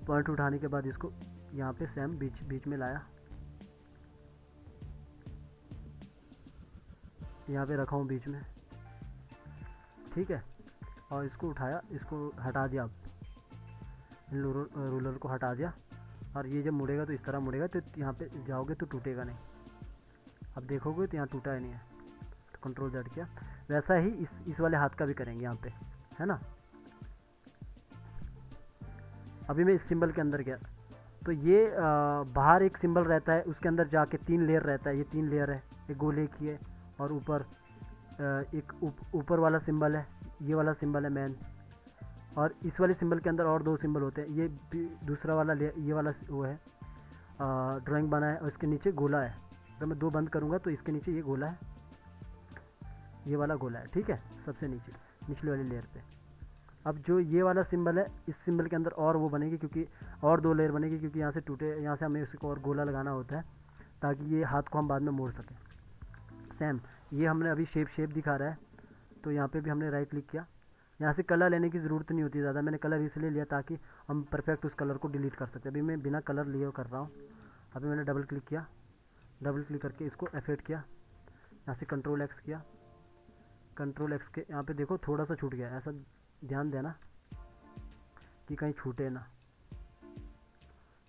पॉइंट उठाने के बाद इसको यहाँ पे सेम बीच में लाया, यहाँ पे रखा हूँ बीच में, ठीक है। और इसको उठाया, इसको हटा दिया, अब रूलर को हटा दिया। और ये जब मुड़ेगा तो इस तरह मुड़ेगा, तो यहाँ पे जाओगे तो टूटेगा नहीं। अब देखोगे तो यहाँ टूटा ही नहीं है, तो कंट्रोल Z किया। वैसा ही इस वाले हाथ का भी करेंगे यहाँ पे, है ना। अभी मैं इस सिंबल के अंदर गया, तो ये बाहर एक सिंबल रहता है, उसके अंदर जाके 3 लेयर रहता है। ये 3 लेयर है, एक गोले की है, और ऊपर एक ऊपर वाला सिंबल है, ये वाला सिंबल है मेन। और इस वाले सिंबल के अंदर और 2 सिंबल होते हैं। ये दूसरा वाला ये वाला वो है, ड्राइंग बना है, और इसके नीचे गोला है। अगर मैं 2 बंद करूँगा तो इसके नीचे ये गोला है, ये वाला गोला है, ठीक है, सबसे नीचे निचले वाली लेयर पे। अब जो ये वाला सिंबल है, इस सिंबल के अंदर और वो बनेगी, क्योंकि और 2 लेयर बनेगी, क्योंकि यहाँ से टूटे, यहाँ से हमें उसको और गोला लगाना होता है ताकि ये हाथ को हम बाद में मोड़ सकें। सेम ये हमने अभी शेप दिखा रहा है, तो यहाँ पे भी हमने राइट क्लिक किया। यहाँ से कलर लेने की ज़रूरत नहीं होती ज़्यादा, मैंने कलर इसलिए लिया ताकि हम परफेक्ट उस कलर को डिलीट कर सकते हैं। अभी मैं बिना कलर लिए कर रहा हूँ। अभी मैंने डबल क्लिक किया, डबल क्लिक करके इसको F8 किया, यहाँ से कंट्रोल X किया, कंट्रोल X के यहाँ पे देखो थोड़ा सा छूट गया, ऐसा ध्यान देना कि कहीं छूटे ना,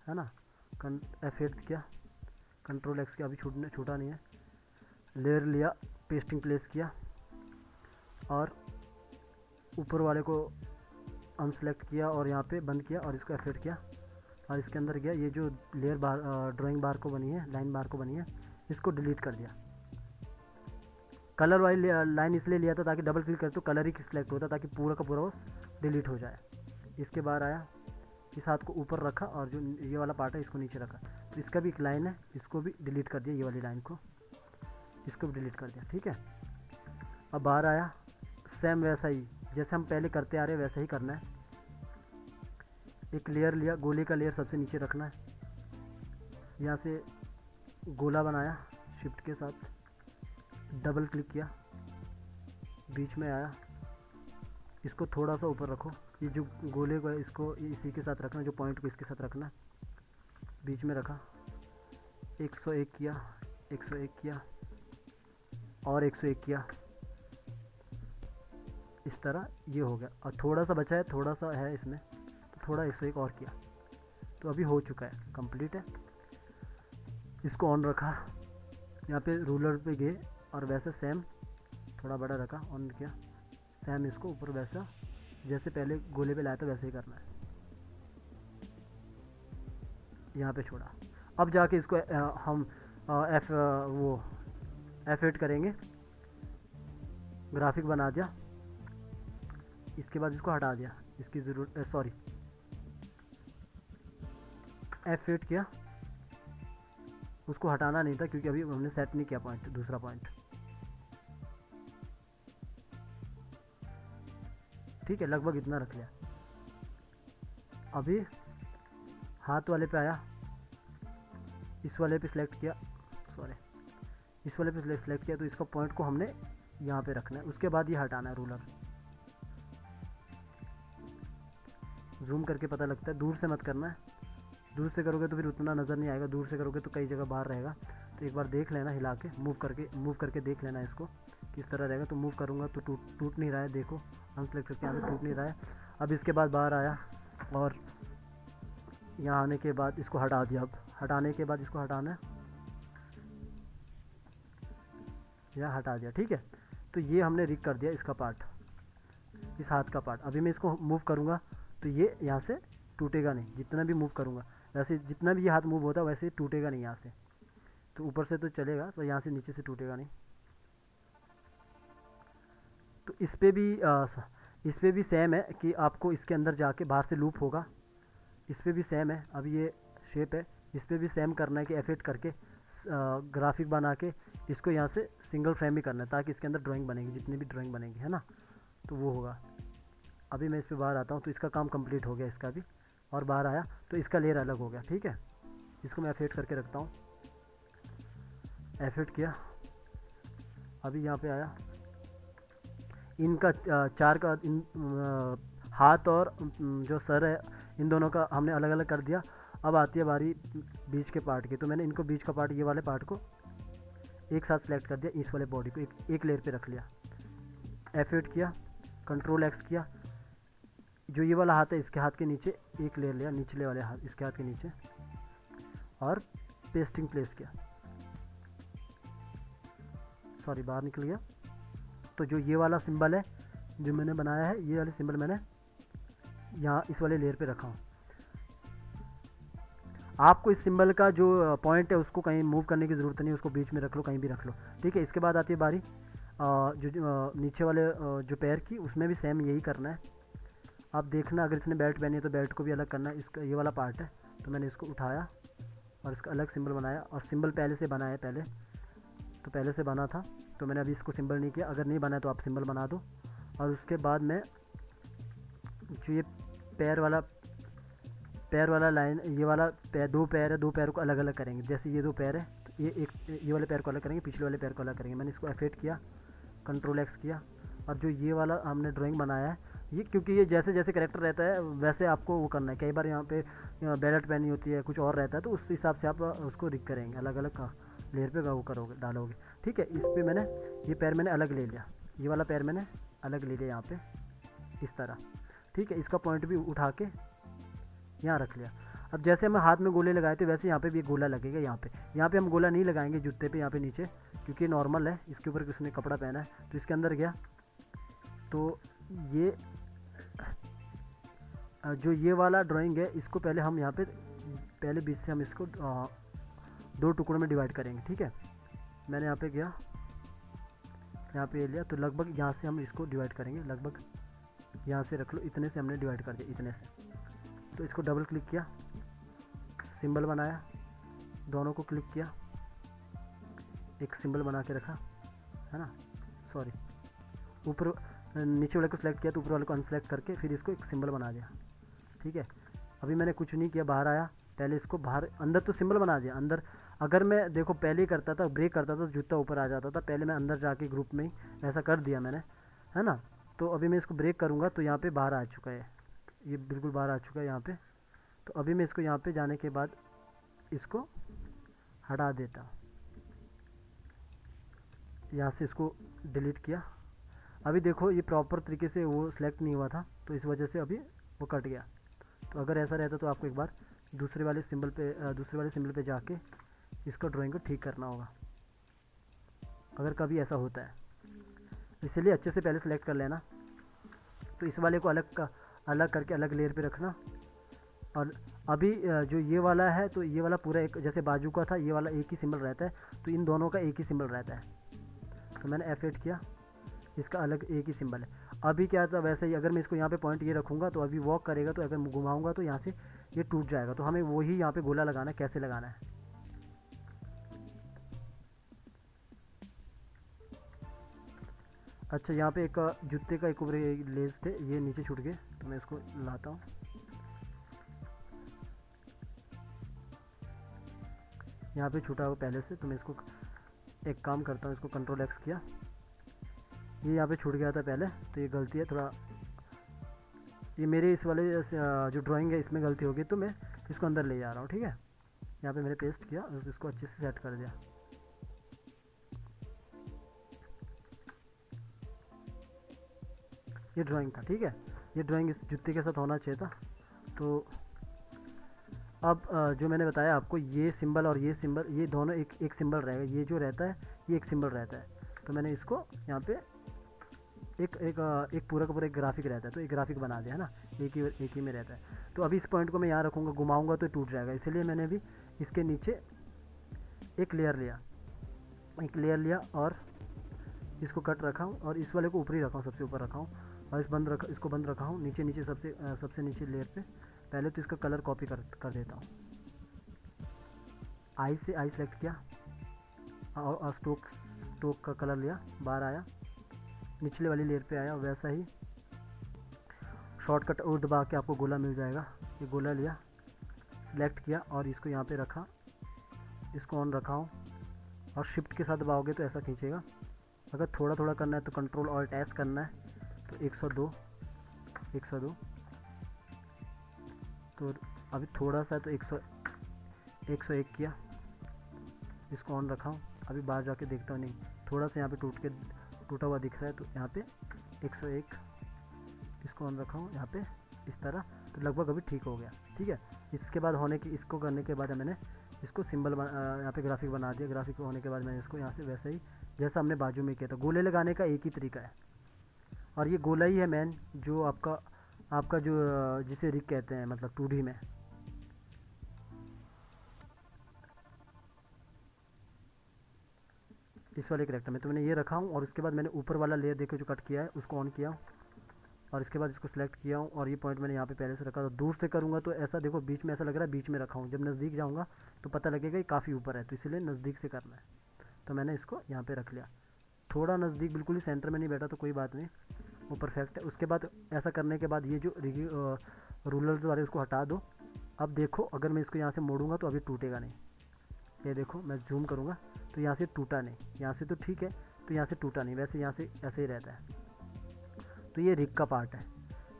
है ना। F8 किया, कंट्रोल X किया, अभी छूटा नहीं है। लेयर लिया, पेस्टिंग प्लेस किया, और ऊपर वाले को अनसेलेक्ट किया और यहाँ पे बंद किया, और इसको F8 किया, और इसके अंदर गया। ये जो लेयर बार ड्राइंग बार को बनी है, लाइन बार को बनी है, इसको डिलीट कर दिया। कलर वाली लाइन इसलिए लिया था ताकि डबल क्लिक कर तो कलर ही सिलेक्ट होता, ताकि पूरा का पूरा वो डिलीट हो जाए। इसके बाद आया, इस हाथ को ऊपर रखा, और जो ये वाला पार्ट है इसको नीचे रखा। तो इसका भी एक लाइन है, इसको भी डिलीट कर दिया, ये वाली लाइन को, इसको भी डिलीट कर दिया, ठीक है। अब बाहर आया, सेम वैसा ही जैसे हम पहले करते आ रहे हैं वैसा ही करना है। एक लेयर लिया, गोले का लेयर सबसे नीचे रखना है, यहाँ से गोला बनाया शिफ्ट के साथ, डबल क्लिक किया, बीच में आया, इसको थोड़ा सा ऊपर रखो। ये जो गोले को है इसको इसी के साथ रखना, जो पॉइंट को इसके साथ रखना, बीच में रखा। 101 किया, 101 किया, और 101 किया, इस तरह ये हो गया। और थोड़ा सा बचा है, थोड़ा सा है इसमें, तो थोड़ा 101 और किया, तो अभी हो चुका है, कंप्लीट है। इसको ऑन रखा, यहाँ पे रूलर पे गए और वैसे सेम थोड़ा बड़ा रखा, ऑन किया, सेम इसको ऊपर वैसा जैसे पहले गोले पे लाया था वैसे ही करना है, यहाँ पे छोड़ा। अब जाके इसको हम F8 करेंगे, ग्राफिक बना दिया। इसके बाद इसको हटा दिया, इसकी ज़रूरत, सॉरी F8 किया, उसको हटाना नहीं था क्योंकि अभी हमने सेट नहीं किया पॉइंट, दूसरा पॉइंट, ठीक है। लगभग इतना रख लिया। अभी हाथ वाले पे आया, इस वाले पे सिलेक्ट किया, सॉरी इस वाले पे सिलेक्ट किया, तो इसका पॉइंट को हमने यहाँ पे रखना है। उसके बाद ये हटाना है रूलर, जूम करके पता लगता है, दूर से मत करना है, दूर से करोगे तो फिर उतना नज़र नहीं आएगा, दूर से करोगे तो कई जगह बाहर रहेगा। तो एक बार देख लेना, हिला के मूव करके देख लेना इसको किस तरह रहेगा। तो मूव करूँगा तो टूट नहीं रहा है, देखो अनसेलेक्ट करके यहाँ पे टूट नहीं रहा है। अब इसके बाद बाहर आया और यहाँ आने के बाद इसको हटा दिया। अब हटाने के बाद इसको हटाना है, यहाँ हटा दिया, ठीक है। तो ये हमने रिग कर दिया इसका पार्ट, इस हाथ का पार्ट। अभी मैं इसको मूव करूँगा तो ये यहाँ से टूटेगा नहीं, जितना भी मूव करूँगा वैसे, जितना भी ये हाथ मूव होता है वैसे टूटेगा नहीं यहाँ से। तो ऊपर से तो चलेगा, तो यहाँ से नीचे से टूटेगा नहीं। तो इस पे भी सेम है कि आपको इसके अंदर जाके बाहर से लूप होगा, इस पे भी सेम है। अब ये शेप है, इस पे भी सेम करना है कि एफेक्ट करके ग्राफिक बना के इसको यहाँ से सिंगल फ्रेम भी करना है, ताकि इसके अंदर ड्राइंग बनेगी, जितनी भी ड्राइंग बनेगी, है ना, तो वो होगा। अभी मैं इस पे बाहर आता हूँ, तो इसका काम कंप्लीट हो गया इसका भी, और बाहर आया तो इसका लेयर अलग हो गया, ठीक है। इसको मैं एफेक्ट करके रखता हूँ, एफेक्ट किया, अभी यहाँ पे आया, इनका चार का हाथ और जो सर है, इन दोनों का हमने अलग अलग कर दिया। अब आती है बारी बीच के पार्ट की, तो मैंने इनको बीच का पार्ट, ये वाले पार्ट को एक साथ सेलेक्ट कर दिया, इस वाले बॉडी को एक लेयर पे रख लिया, एफेक्ट किया, कंट्रोल एक्स किया, जो ये वाला हाथ है इसके हाथ के नीचे एक लेयर लिया, निचले वाले हाथ इसके हाथ के नीचे, और पेस्टिंग प्लेस किया, सॉरी बाहर निकल गया। तो जो ये वाला सिंबल है जो मैंने बनाया है, ये वाले सिंबल मैंने यहाँ इस वाले लेयर पे रखा हूँ। आपको इस सिंबल का जो पॉइंट है उसको कहीं मूव करने की ज़रूरत नहीं, उसको बीच में रख लो, कहीं भी रख लो, ठीक है। इसके बाद आती है बारी जो नीचे वाले जो पैर की, उसमें भी सेम यही करना है। आप देखना, अगर इसने बेल्ट पहनी है तो बेल्ट को भी अलग करना है। इसका ये वाला पार्ट है, तो मैंने इसको उठाया और इसका अलग सिंबल बनाया, और सिंबल पहले से बना है, पहले से बना था, तो मैंने अभी इसको सिंबल नहीं किया। अगर नहीं बना है तो आप सिंबल बना दो। और उसके बाद मैं जो ये पैर वाला लाइन, ये वाला पैर, दो पैर है, दो पैर को अलग अलग करेंगे। जैसे ये दो पैर है तो ये वाले पैर को अलग करेंगे, पिछले वाले पैर को अलग करेंगे। मैंने इसको एफेक्ट किया, कंट्रोल एक्स किया, और जो ये वाला हमने ड्राइंग बनाया है, ये क्योंकि ये जैसे जैसे करेक्टर रहता है वैसे आपको वो करना है। कई बार यहाँ पे बेल्ट पहनी होती है, कुछ और रहता है, तो उस हिसाब से आप उसको रिग करेंगे, अलग अलग का लेयर पे वो करोगे, डालोगे, ठीक है। इस पे मैंने ये पैर मैंने अलग ले लिया, ये वाला पैर मैंने अलग ले लिया यहाँ पे इस तरह, ठीक है। इसका पॉइंट भी उठा के यहाँ रख लिया। अब जैसे हम हाथ में गोले लगाए थे वैसे यहाँ पे भी एक गोला लगेगा। यहाँ पे हम गोला नहीं लगाएंगे जूते पे, यहाँ पे नीचे, क्योंकि नॉर्मल है, इसके ऊपर किसने कपड़ा पहना है। तो इसके अंदर गया तो ये जो ये वाला ड्राइंग है, इसको पहले हम यहाँ पे पहले बीच से हम इसको दो टुकड़ों में डिवाइड करेंगे, ठीक है। मैंने यहाँ पे गया, यहाँ पे लिया, तो लगभग यहाँ से हम इसको डिवाइड करेंगे, लगभग यहाँ से रख लो, इतने से हमने डिवाइड कर दिया, इतने से। तो इसको डबल क्लिक किया, सिंबल बनाया, दोनों को क्लिक किया, एक सिंबल बना के रखा, है ना, सॉरी ऊपर नीचे वाले को सिलेक्ट किया तो ऊपर वाले को अनसेलेक्ट करके फिर इसको एक सिंबल बना दिया, ठीक है। अभी मैंने कुछ नहीं किया, बाहर आया, पहले इसको बाहर, अंदर तो सिंबल बना दिया। अंदर अगर मैं देखो पहले ही करता था, ब्रेक करता था तो जूता ऊपर आ जाता था, पहले मैं अंदर जाके ग्रुप में ही ऐसा कर दिया मैंने, है ना। तो अभी मैं इसको ब्रेक करूँगा तो यहाँ पे बाहर आ चुका है, ये बिल्कुल बाहर आ चुका है यहाँ पे। तो अभी मैं इसको यहाँ पे जाने के बाद इसको हटा देता हूँ, यहाँ से इसको डिलीट किया। अभी देखो ये प्रॉपर तरीके से वो सिलेक्ट नहीं हुआ था, तो इस वजह से अभी वो कट गया। तो अगर ऐसा रहता तो आपको एक बार दूसरे वाले सिंबल पे जाके इसको ड्राइंग को ठीक करना होगा, अगर कभी ऐसा होता है। इसलिए अच्छे से पहले सेलेक्ट कर लेना। तो इस वाले को अलग करके अलग लेयर पे रखना। और अभी जो ये वाला है, तो ये वाला पूरा एक जैसे बाजू का था, ये वाला एक ही सिंबल रहता है, तो इन दोनों का एक ही सिंबल रहता है। तो मैंने F8 किया, इसका अलग एक ही सिंबल है। अभी क्या था, वैसे ही अगर मैं इसको यहाँ पे पॉइंट ये रखूँगा तो अभी वॉक करेगा, तो अगर घुमाऊँगा तो यहाँ से ये टूट जाएगा। तो हमें वही यहाँ पे गोला लगाना है, कैसे लगाना है। अच्छा, यहाँ पे एक जूते का एक ऊपर लेस थे, ये नीचे छूट गए, तो मैं इसको लाता हूँ। यहाँ पे छूटा हुआ पहले से, तो मैं इसको एक काम करता हूँ, इसको कंट्रोल एक्स किया, ये यहाँ पे छूट गया था पहले, तो ये गलती है थोड़ा, ये मेरे इस वाले जो ड्राइंग है इसमें गलती होगी, तो मैं इसको अंदर ले जा रहा हूँ। ठीक है, यहाँ पे मैंने पेस्ट किया और इसको अच्छे से सेट कर दिया। ये ड्राइंग था, ठीक है, ये ड्राइंग इस जूते के साथ होना चाहिए था। तो अब जो मैंने बताया आपको, ये सिंबल और ये सिंबल, ये दोनों एक सिंबल रहेगा, ये जो रहता है ये एक सिंबल रहता है। तो मैंने इसको यहाँ पे एक पूरा का पूरा एक ग्राफिक रहता है, तो एक ग्राफिक बना दिया है ना, एक ही में रहता है। तो अभी इस पॉइंट को मैं यहाँ रखूँगा, घुमाऊँगा तो टूट जाएगा, इसलिए मैंने भी इसके नीचे एक लेयर लिया और इसको कट रखा हूँ, और इस वाले को ऊपर ही रखा हूँ, सबसे ऊपर रखा हूँ, और इसको बंद रखा हूँ नीचे सबसे नीचे लेयर पे। पहले तो इसका कलर कॉपी कर देता हूँ, आई सेलेक्ट किया और स्ट्रोक का कलर लिया, बाहर आया, निचले वाली लेयर पे आया, वैसा ही शॉर्टकट और दबा के आपको गोला मिल जाएगा। ये गोला लिया, सिलेक्ट किया और इसको यहाँ पे रखा, इसको ऑन रखा हूँ, और शिफ्ट के साथ दबाओगे तो ऐसा खींचेगा। अगर थोड़ा थोड़ा करना है तो कंट्रोल ऑल्ट एस करना है, तो 102 तो अभी थोड़ा सा तो 101 किया, इसको ऑन रखा हूँ। अभी बाहर जाके देखता हूँ, नहीं थोड़ा सा यहाँ पे टूटा हुआ दिख रहा है, तो यहाँ पे 101 इसको ऑन रखा हूँ यहाँ पे इस तरह, तो लगभग अभी ठीक हो गया। ठीक है, इसके बाद इसको करने के बाद मैंने इसको सिंबल यहाँ पे ग्राफिक बना दिया। ग्राफिक होने के बाद मैंने इसको यहाँ से वैसे ही जैसा हमने बाजू में किया था, गोले लगाने का एक ही तरीका है, और ये गोला ही है मेन जो आपका जो जिसे रिग कहते हैं, मतलब 2D में। इस वाले कैरेक्टर में तो मैंने ये रखा हूँ, और उसके बाद मैंने ऊपर वाला लेयर देखो जो कट किया है उसको ऑन किया, और इसके बाद इसको सिलेक्ट किया हूँ, और ये पॉइंट मैंने यहाँ पे पहले से रखा था। दूर से करूँगा तो ऐसा देखो बीच में ऐसा लग रहा है बीच में रखा हूँ, जब नज़दीक जाऊँगा तो पता लगेगा ये काफ़ी ऊपर है, तो इसलिए नज़दीक से करना है। तो मैंने इसको यहाँ पे रख लिया, थोड़ा नज़दीक, बिल्कुल ही सेंटर में नहीं बैठा तो कोई बात नहीं, वो परफेक्ट है। उसके बाद ऐसा करने के बाद ये जो रूलर्स वाले उसको हटा दो। अब देखो अगर मैं इसको यहाँ से मोड़ूंगा तो अभी टूटेगा नहीं, ये देखो मैं जूम करूँगा तो यहाँ से टूटा नहीं, यहाँ से तो ठीक है, तो यहाँ से टूटा नहीं, वैसे यहाँ से ऐसे ही रहता है। तो ये रिग का पार्ट है।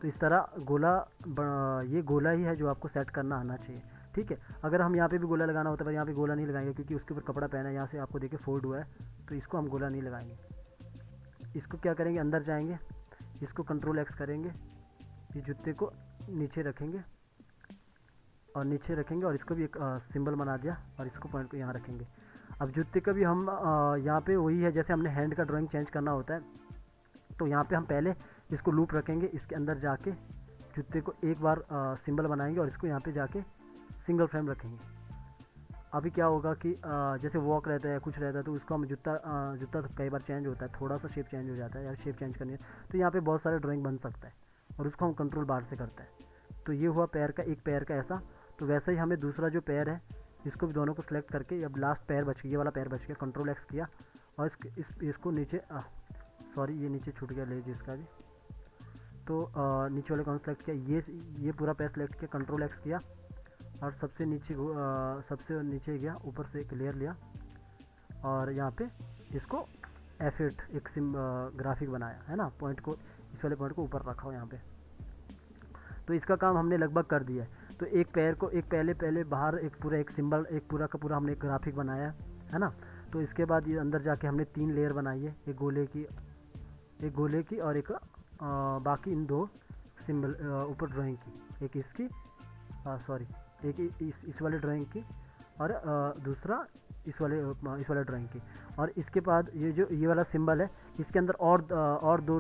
तो इस तरह ये गोला ही है जो आपको सेट करना आना चाहिए। ठीक है, अगर हम यहाँ पे भी गोला लगाना होता है पर यहाँ पे गोला नहीं लगाएंगे क्योंकि उसके ऊपर कपड़ा पहना है, यहाँ से आपको देखिए फोल्ड हुआ है, तो इसको हम गोला नहीं लगाएंगे। इसको क्या करेंगे, अंदर जाएंगे, इसको कंट्रोल एक्स करेंगे, इस जूते को नीचे रखेंगे और इसको भी एक सिंबल बना दिया, और इसको पॉइंट को यहाँ रखेंगे। अब जूते का भी हम यहाँ पे वही है, जैसे हमने हैंड का ड्राइंग चेंज करना होता है, तो यहाँ पे हम पहले इसको लूप रखेंगे, इसके अंदर जाके जूते को एक बार सिंबल बनाएंगे और इसको यहाँ पे जाके सिंगल फ्रेम रखेंगे। अभी क्या होगा कि जैसे वॉक रहता है कुछ रहता है, तो उसको हम जूता तो कई बार चेंज होता है, थोड़ा सा शेप चेंज हो जाता है, या शेप चेंज करनी है तो यहाँ पे बहुत सारे ड्राइंग बन सकता है, और उसको हम कंट्रोल बार से करते हैं। तो ये हुआ पैर का, एक पैर का ऐसा। तो वैसे ही हमें दूसरा जो पैर है इसको भी दोनों को सिलेक्ट करके, अब लास्ट पैर बच गया, ये वाला पैर बच गया, कंट्रोल एक्स किया और इसको नीचे सॉरी ये नीचे छूट गया ले जिसका भी, तो नीचे वाले कौन सेलेक्ट किया, ये पूरा पैर सेलेक्ट किया, कंट्रोल एक्स किया और सबसे नीचे गया, ऊपर से एक लेयर लिया और यहाँ पे इसको F8 एक ग्राफिक बनाया है ना, पॉइंट को, इस वाले पॉइंट को ऊपर रखा हो यहाँ पे। तो इसका काम हमने लगभग कर दिया है। तो एक पैर को एक पहले बाहर एक सिंबल, एक पूरा का पूरा हमने एक ग्राफिक बनाया है ना। तो इसके बाद ये अंदर जाके हमने 3 लेयर बनाई है, एक गोले की और एक बाकी इन 2 सिंबल ऊपर ड्राइंग की, एक इसकी सॉरी एक इस वाले ड्राइंग की और दूसरा इस वाले ड्राइंग की। और इसके बाद ये वाला सिंबल है, इसके अंदर और 2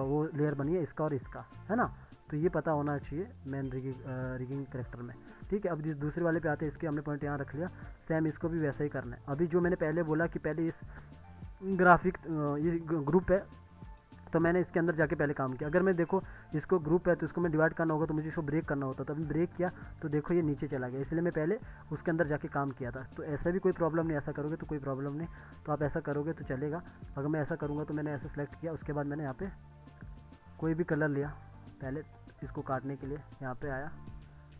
वो लेयर बनी है, इसका और इसका, है ना। तो ये पता होना चाहिए मेन रिगिंग करेक्टर में। ठीक है, अब जिस दूसरे वाले पे आते हैं, इसके हमने पॉइंट यहाँ रख लिया, सेम इसको भी वैसा ही करना है। अभी जो मैंने पहले बोला कि पहले इस ग्राफिक ये ग्रुप है, तो मैंने इसके अंदर जाके पहले काम किया। अगर मैं देखो इसको ग्रुप है तो इसको मैं डिवाइड करना होगा, तो मुझे इसको ब्रेक करना होता, तो अभी ब्रेक किया तो देखो ये नीचे चला गया, इसलिए मैं पहले उसके अंदर जाके काम किया था। तो ऐसा भी कोई प्रॉब्लम नहीं, ऐसा करोगे तो कोई प्रॉब्लम नहीं, तो आप ऐसा करोगे तो चलेगा। अगर मैं ऐसा करूँगा तो मैंने ऐसा सेलेक्ट किया, उसके बाद मैंने यहाँ पे कोई भी कलर लिया पहले इसको काटने के लिए, यहाँ पे आया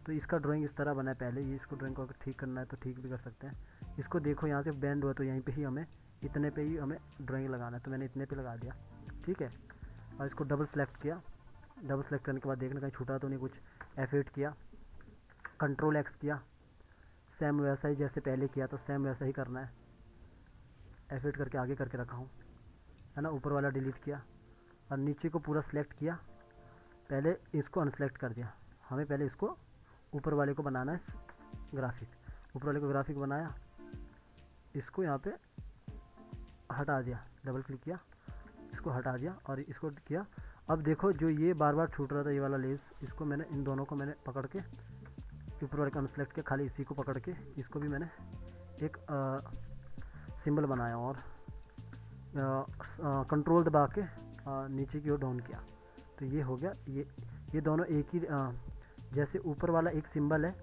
तो इसका ड्राइंग इस तरह बना है। पहले ये इसको ड्राइंग को अगर ठीक करना है तो ठीक भी कर सकते हैं। इसको देखो यहाँ से बैंड हुआ तो यहीं पे ही हमें इतने पे ही हमें ड्राइंग लगाना है, तो मैंने इतने पे लगा दिया, ठीक है। और इसको डबल सेलेक्ट किया, डबल सेलेक्ट करने के बाद देखना कहीं छूटा तो नहीं कुछ, F8 किया, कंट्रोल X किया, सेम वैसा ही जैसे पहले किया तो सेम वैसा ही करना है, F8 करके आगे करके रखा हूँ, है ना। ऊपर वाला डिलीट किया और नीचे को पूरा सेलेक्ट किया, पहले इसको अनसेलेक्ट कर दिया, हमें पहले इसको ऊपर वाले को बनाना है ग्राफिक, ऊपर वाले को ग्राफिक बनाया, इसको यहाँ पे हटा दिया, डबल क्लिक किया, इसको हटा दिया और इसको किया। अब देखो जो ये बार बार छूट रहा था ये वाला लेस, इसको मैंने इन दोनों को मैंने पकड़ के ऊपर वाले को अनसेलेक्ट किया, खाली इसी को पकड़ के इसको भी मैंने एक सिंबल बनाया और कंट्रोल दबा के नीचे की ओर डाउन किया, तो ये हो गया। ये दोनों एक ही जैसे ऊपर वाला एक सिंबल है,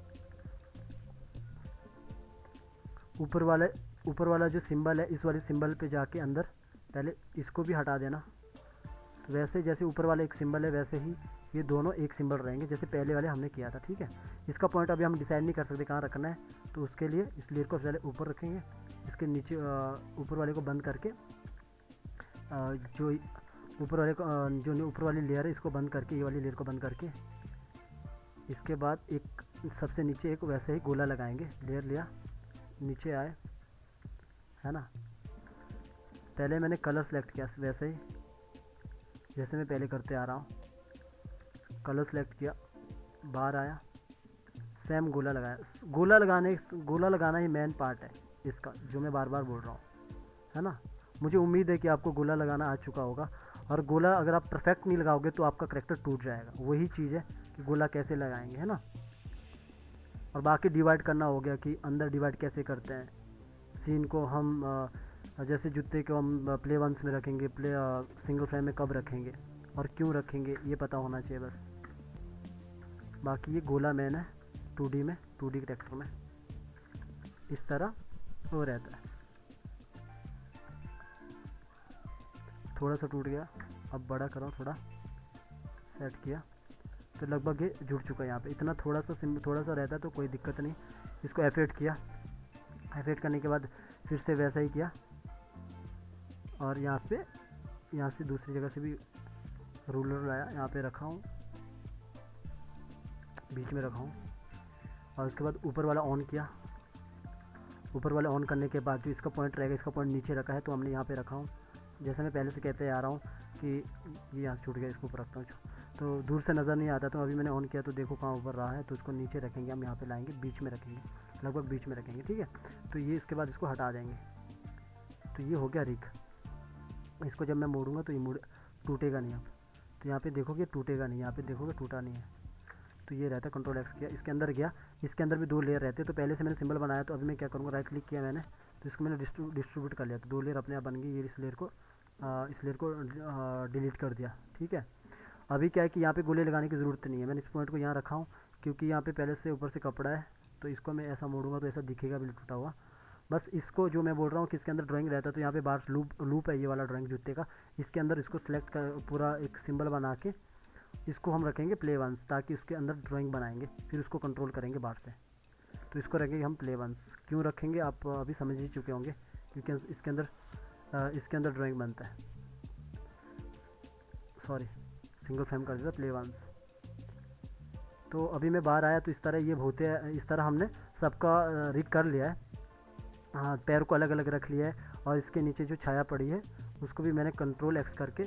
ऊपर वाला जो सिंबल है इस वाले सिंबल पे जाके अंदर पहले इसको भी हटा देना, तो वैसे जैसे ऊपर वाला एक सिंबल है वैसे ही ये दोनों एक सिंबल रहेंगे जैसे पहले वाले हमने किया था, ठीक है। इसका पॉइंट अभी हम डिसाइड नहीं कर सकते कहाँ रखना है, तो उसके लिए इस लेयर को पहले ऊपर रखेंगे, इसके नीचे ऊपर वाले को बंद करके जो ऊपर वाली लेयर है इसको बंद करके, ये वाली लेयर को बंद करके, इसके बाद एक सबसे नीचे एक वैसे ही गोला लगाएंगे, लेयर लिया, नीचे आए, है ना। पहले मैंने कलर सेलेक्ट किया वैसे ही जैसे मैं पहले करते आ रहा हूँ, कलर सेलेक्ट किया, बाहर आया, सेम गोला लगाया। गोला लगाना ही मेन पार्ट है इसका, जो मैं बार बार बोल रहा हूँ, है ना। मुझे उम्मीद है कि आपको गोला लगाना आ चुका होगा, और गोला अगर आप परफेक्ट नहीं लगाओगे तो आपका करैक्टर टूट जाएगा, वही चीज़ है कि गोला कैसे लगाएंगे, है ना। और बाकी डिवाइड करना हो गया कि अंदर डिवाइड कैसे करते हैं सीन को हम, जैसे जूते को हम प्ले वंस में रखेंगे, सिंगल फ्रेम में कब रखेंगे और क्यों रखेंगे, ये पता होना चाहिए बस। बाकी ये गोला मैन है 2D में, 2D करैक्टर में इस तरह वो रहता है। थोड़ा सा टूट गया, अब बड़ा करो, थोड़ा सेट किया तो लगभग ये जुड़ चुका है। यहाँ पे इतना थोड़ा सा रहता है तो कोई दिक्कत नहीं। इसको F8 किया, F8 करने के बाद फिर से वैसा ही किया, और यहाँ से दूसरी जगह से भी रूलर लाया, यहाँ पे रखा हूँ, बीच में रखा हूँ, और उसके बाद ऊपर वाला ऑन किया। ऊपर वाला ऑन करने के बाद जो इसका पॉइंट रहेगा, इसका पॉइंट नीचे रखा है तो हमने यहाँ पे रखा हूँ, जैसे मैं पहले से कहते आ रहा हूँ कि ये यहाँ छूट गया, इसको ऊपर रखता हूँ तो दूर से नज़र नहीं आता, तो अभी मैंने ऑन किया तो देखो कहाँ ऊपर रहा है, तो इसको नीचे रखेंगे हम, यहाँ पे लाएंगे, बीच में रखेंगे, लगभग बीच में रखेंगे, ठीक है। तो ये इसके बाद इसको हटा देंगे, तो ये हो गया रिग। इसको जब मैं मोड़ूंगा तो ये टूटेगा नहीं, अब तो यहाँ पे देखोगे टूटेगा नहीं, यहाँ पे देखोगे टूटा नहीं है, तो ये रहता है। कंट्रोल X किया, इसके अंदर गया, इसके अंदर भी 2 लेयर रहते हैं, तो पहले से मैंने सिंबल बनाया, तो अभी मैं क्या करूँगा, राइट क्लिक किया मैंने, तो इसको मैंने डिस्ट्रीब्यूट कर लिया, तो 2 लेयर अपने आप बन गई। ये इस लेयर को डिलीट कर दिया, ठीक है। अभी क्या है कि यहाँ पे गोले लगाने की ज़रूरत नहीं है, मैंने इस पॉइंट को यहाँ रखा हूँ क्योंकि यहाँ पे पहले से ऊपर से कपड़ा है, तो इसको मैं ऐसा मोड़ूंगा तो ऐसा दिखेगा भी टूटा हुआ। बस इसको जो मैं बोल रहा हूँ कि इसके अंदर ड्राइंग रहता है, तो यहाँ पे बाहर लूप है ये वाला ड्राइंग जूते का, इसके अंदर इसको सेलेक्ट कर पूरा एक सिंबल बना के इसको हम रखेंगे प्ले वंस, ताकि उसके अंदर ड्राइंग बनाएंगे, फिर उसको कंट्रोल करेंगे बाहर से, तो इसको रखेंगे हम प्ले वंस। क्यों रखेंगे आप अभी समझ ही चुके होंगे, क्योंकि इसके अंदर ड्राइंग बनता है, सॉरी सिंगल फ्रेम कर देता प्ले वंस। तो अभी मैं बाहर आया तो इस तरह ये होते हैं, इस तरह हमने सबका रिग कर लिया है। हाँ, पैर को अलग अलग रख लिया है, और इसके नीचे जो छाया पड़ी है उसको भी मैंने कंट्रोल X करके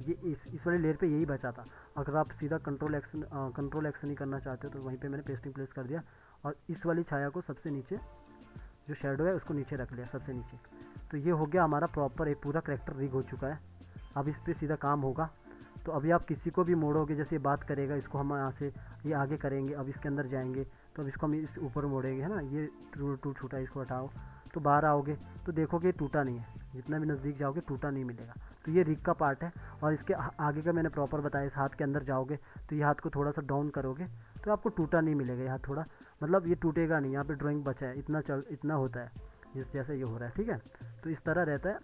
ये इस वाले लेयर पे यही बचा था। अगर आप सीधा कंट्रोल X नहीं करना चाहते तो वहीं पे मैंने पेस्टिंग प्लेस कर दिया, और इस वाली छाया को सबसे नीचे जो शेडो है उसको नीचे रख लिया, सबसे नीचे। तो ये हो गया हमारा प्रॉपर एक पूरा करैक्टर रिग हो चुका है। अब इस पर सीधा काम होगा। तो अभी आप किसी को भी मोड़ोगे, जैसे बात करेगा, इसको हम यहाँ से ये आगे करेंगे, अब इसके अंदर जाएंगे तो अब इसको हम इस ऊपर मोड़ेंगे, है ना। ये टूट छूटा, इसको हटाओ तो बाहर आओगे तो देखोगे टूटा नहीं है, जितना भी नज़दीक जाओगे टूटा नहीं मिलेगा। तो ये रिग का पार्ट है। और इसके आगे का मैंने प्रॉपर बताया, इस हाथ के अंदर जाओगे तो ये हाथ को थोड़ा सा डाउन करोगे तो आपको टूटा नहीं मिलेगा, ये हाथ थोड़ा मतलब ये टूटेगा नहीं, यहाँ पे ड्राइंग बचा है, इतना होता है जैसे ये हो रहा है, ठीक है। तो इस तरह रहता है,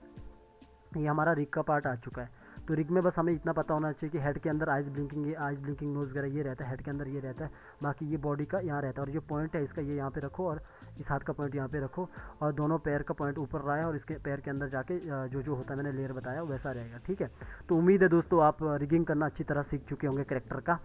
ये हमारा रिग का पार्ट आ चुका है। तो रिग में बस हमें इतना पता होना चाहिए कि हेड के अंदर आइज ब्लिंकिंग, ये आइज ब्लिंकिंग नोज वगैरह ये रहता है, हेड के अंदर ये रहता है, बाकी ये बॉडी का यहाँ रहता है। और ये पॉइंट है इसका, ये यहाँ पे रखो और इस हाथ का पॉइंट यहाँ पे रखो, और दोनों पैर का पॉइंट ऊपर रहा है और इसके पैर के अंदर जाके जो जो होता है मैंने लेयर बताया वैसा रहेगा। ठीक है, तो उम्मीद है दोस्तों आप रिगिंग करना अच्छी तरह सीख चुके होंगे कैरेक्टर का।